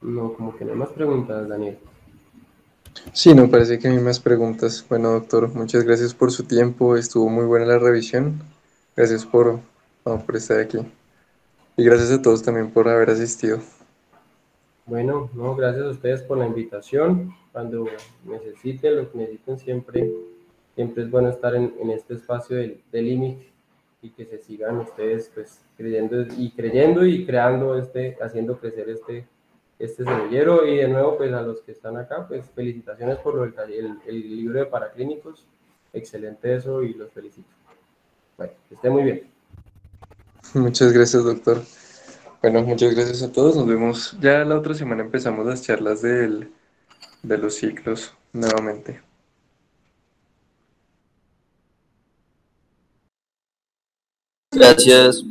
No, como que no hay más preguntas, Daniel. sí, no parece que hay más preguntas. Bueno, doctor, muchas gracias por su tiempo. Estuvo muy buena la revisión. Gracias por estar aquí. Y gracias a todos también por haber asistido. Bueno, no, gracias a ustedes por la invitación. Cuando necesiten, lo que necesiten, siempre es bueno estar en este espacio del IMIC y que se sigan ustedes pues creyendo y creando haciendo crecer este semillero. Y de nuevo, pues a los que están acá, pues felicitaciones por el libro de paraclínicos. Excelente eso y los felicito. Bueno, que esté muy bien. Muchas gracias, doctor. Bueno, muchas gracias a todos. Nos vemos. Ya la otra semana empezamos las charlas de los ciclos nuevamente. Gracias.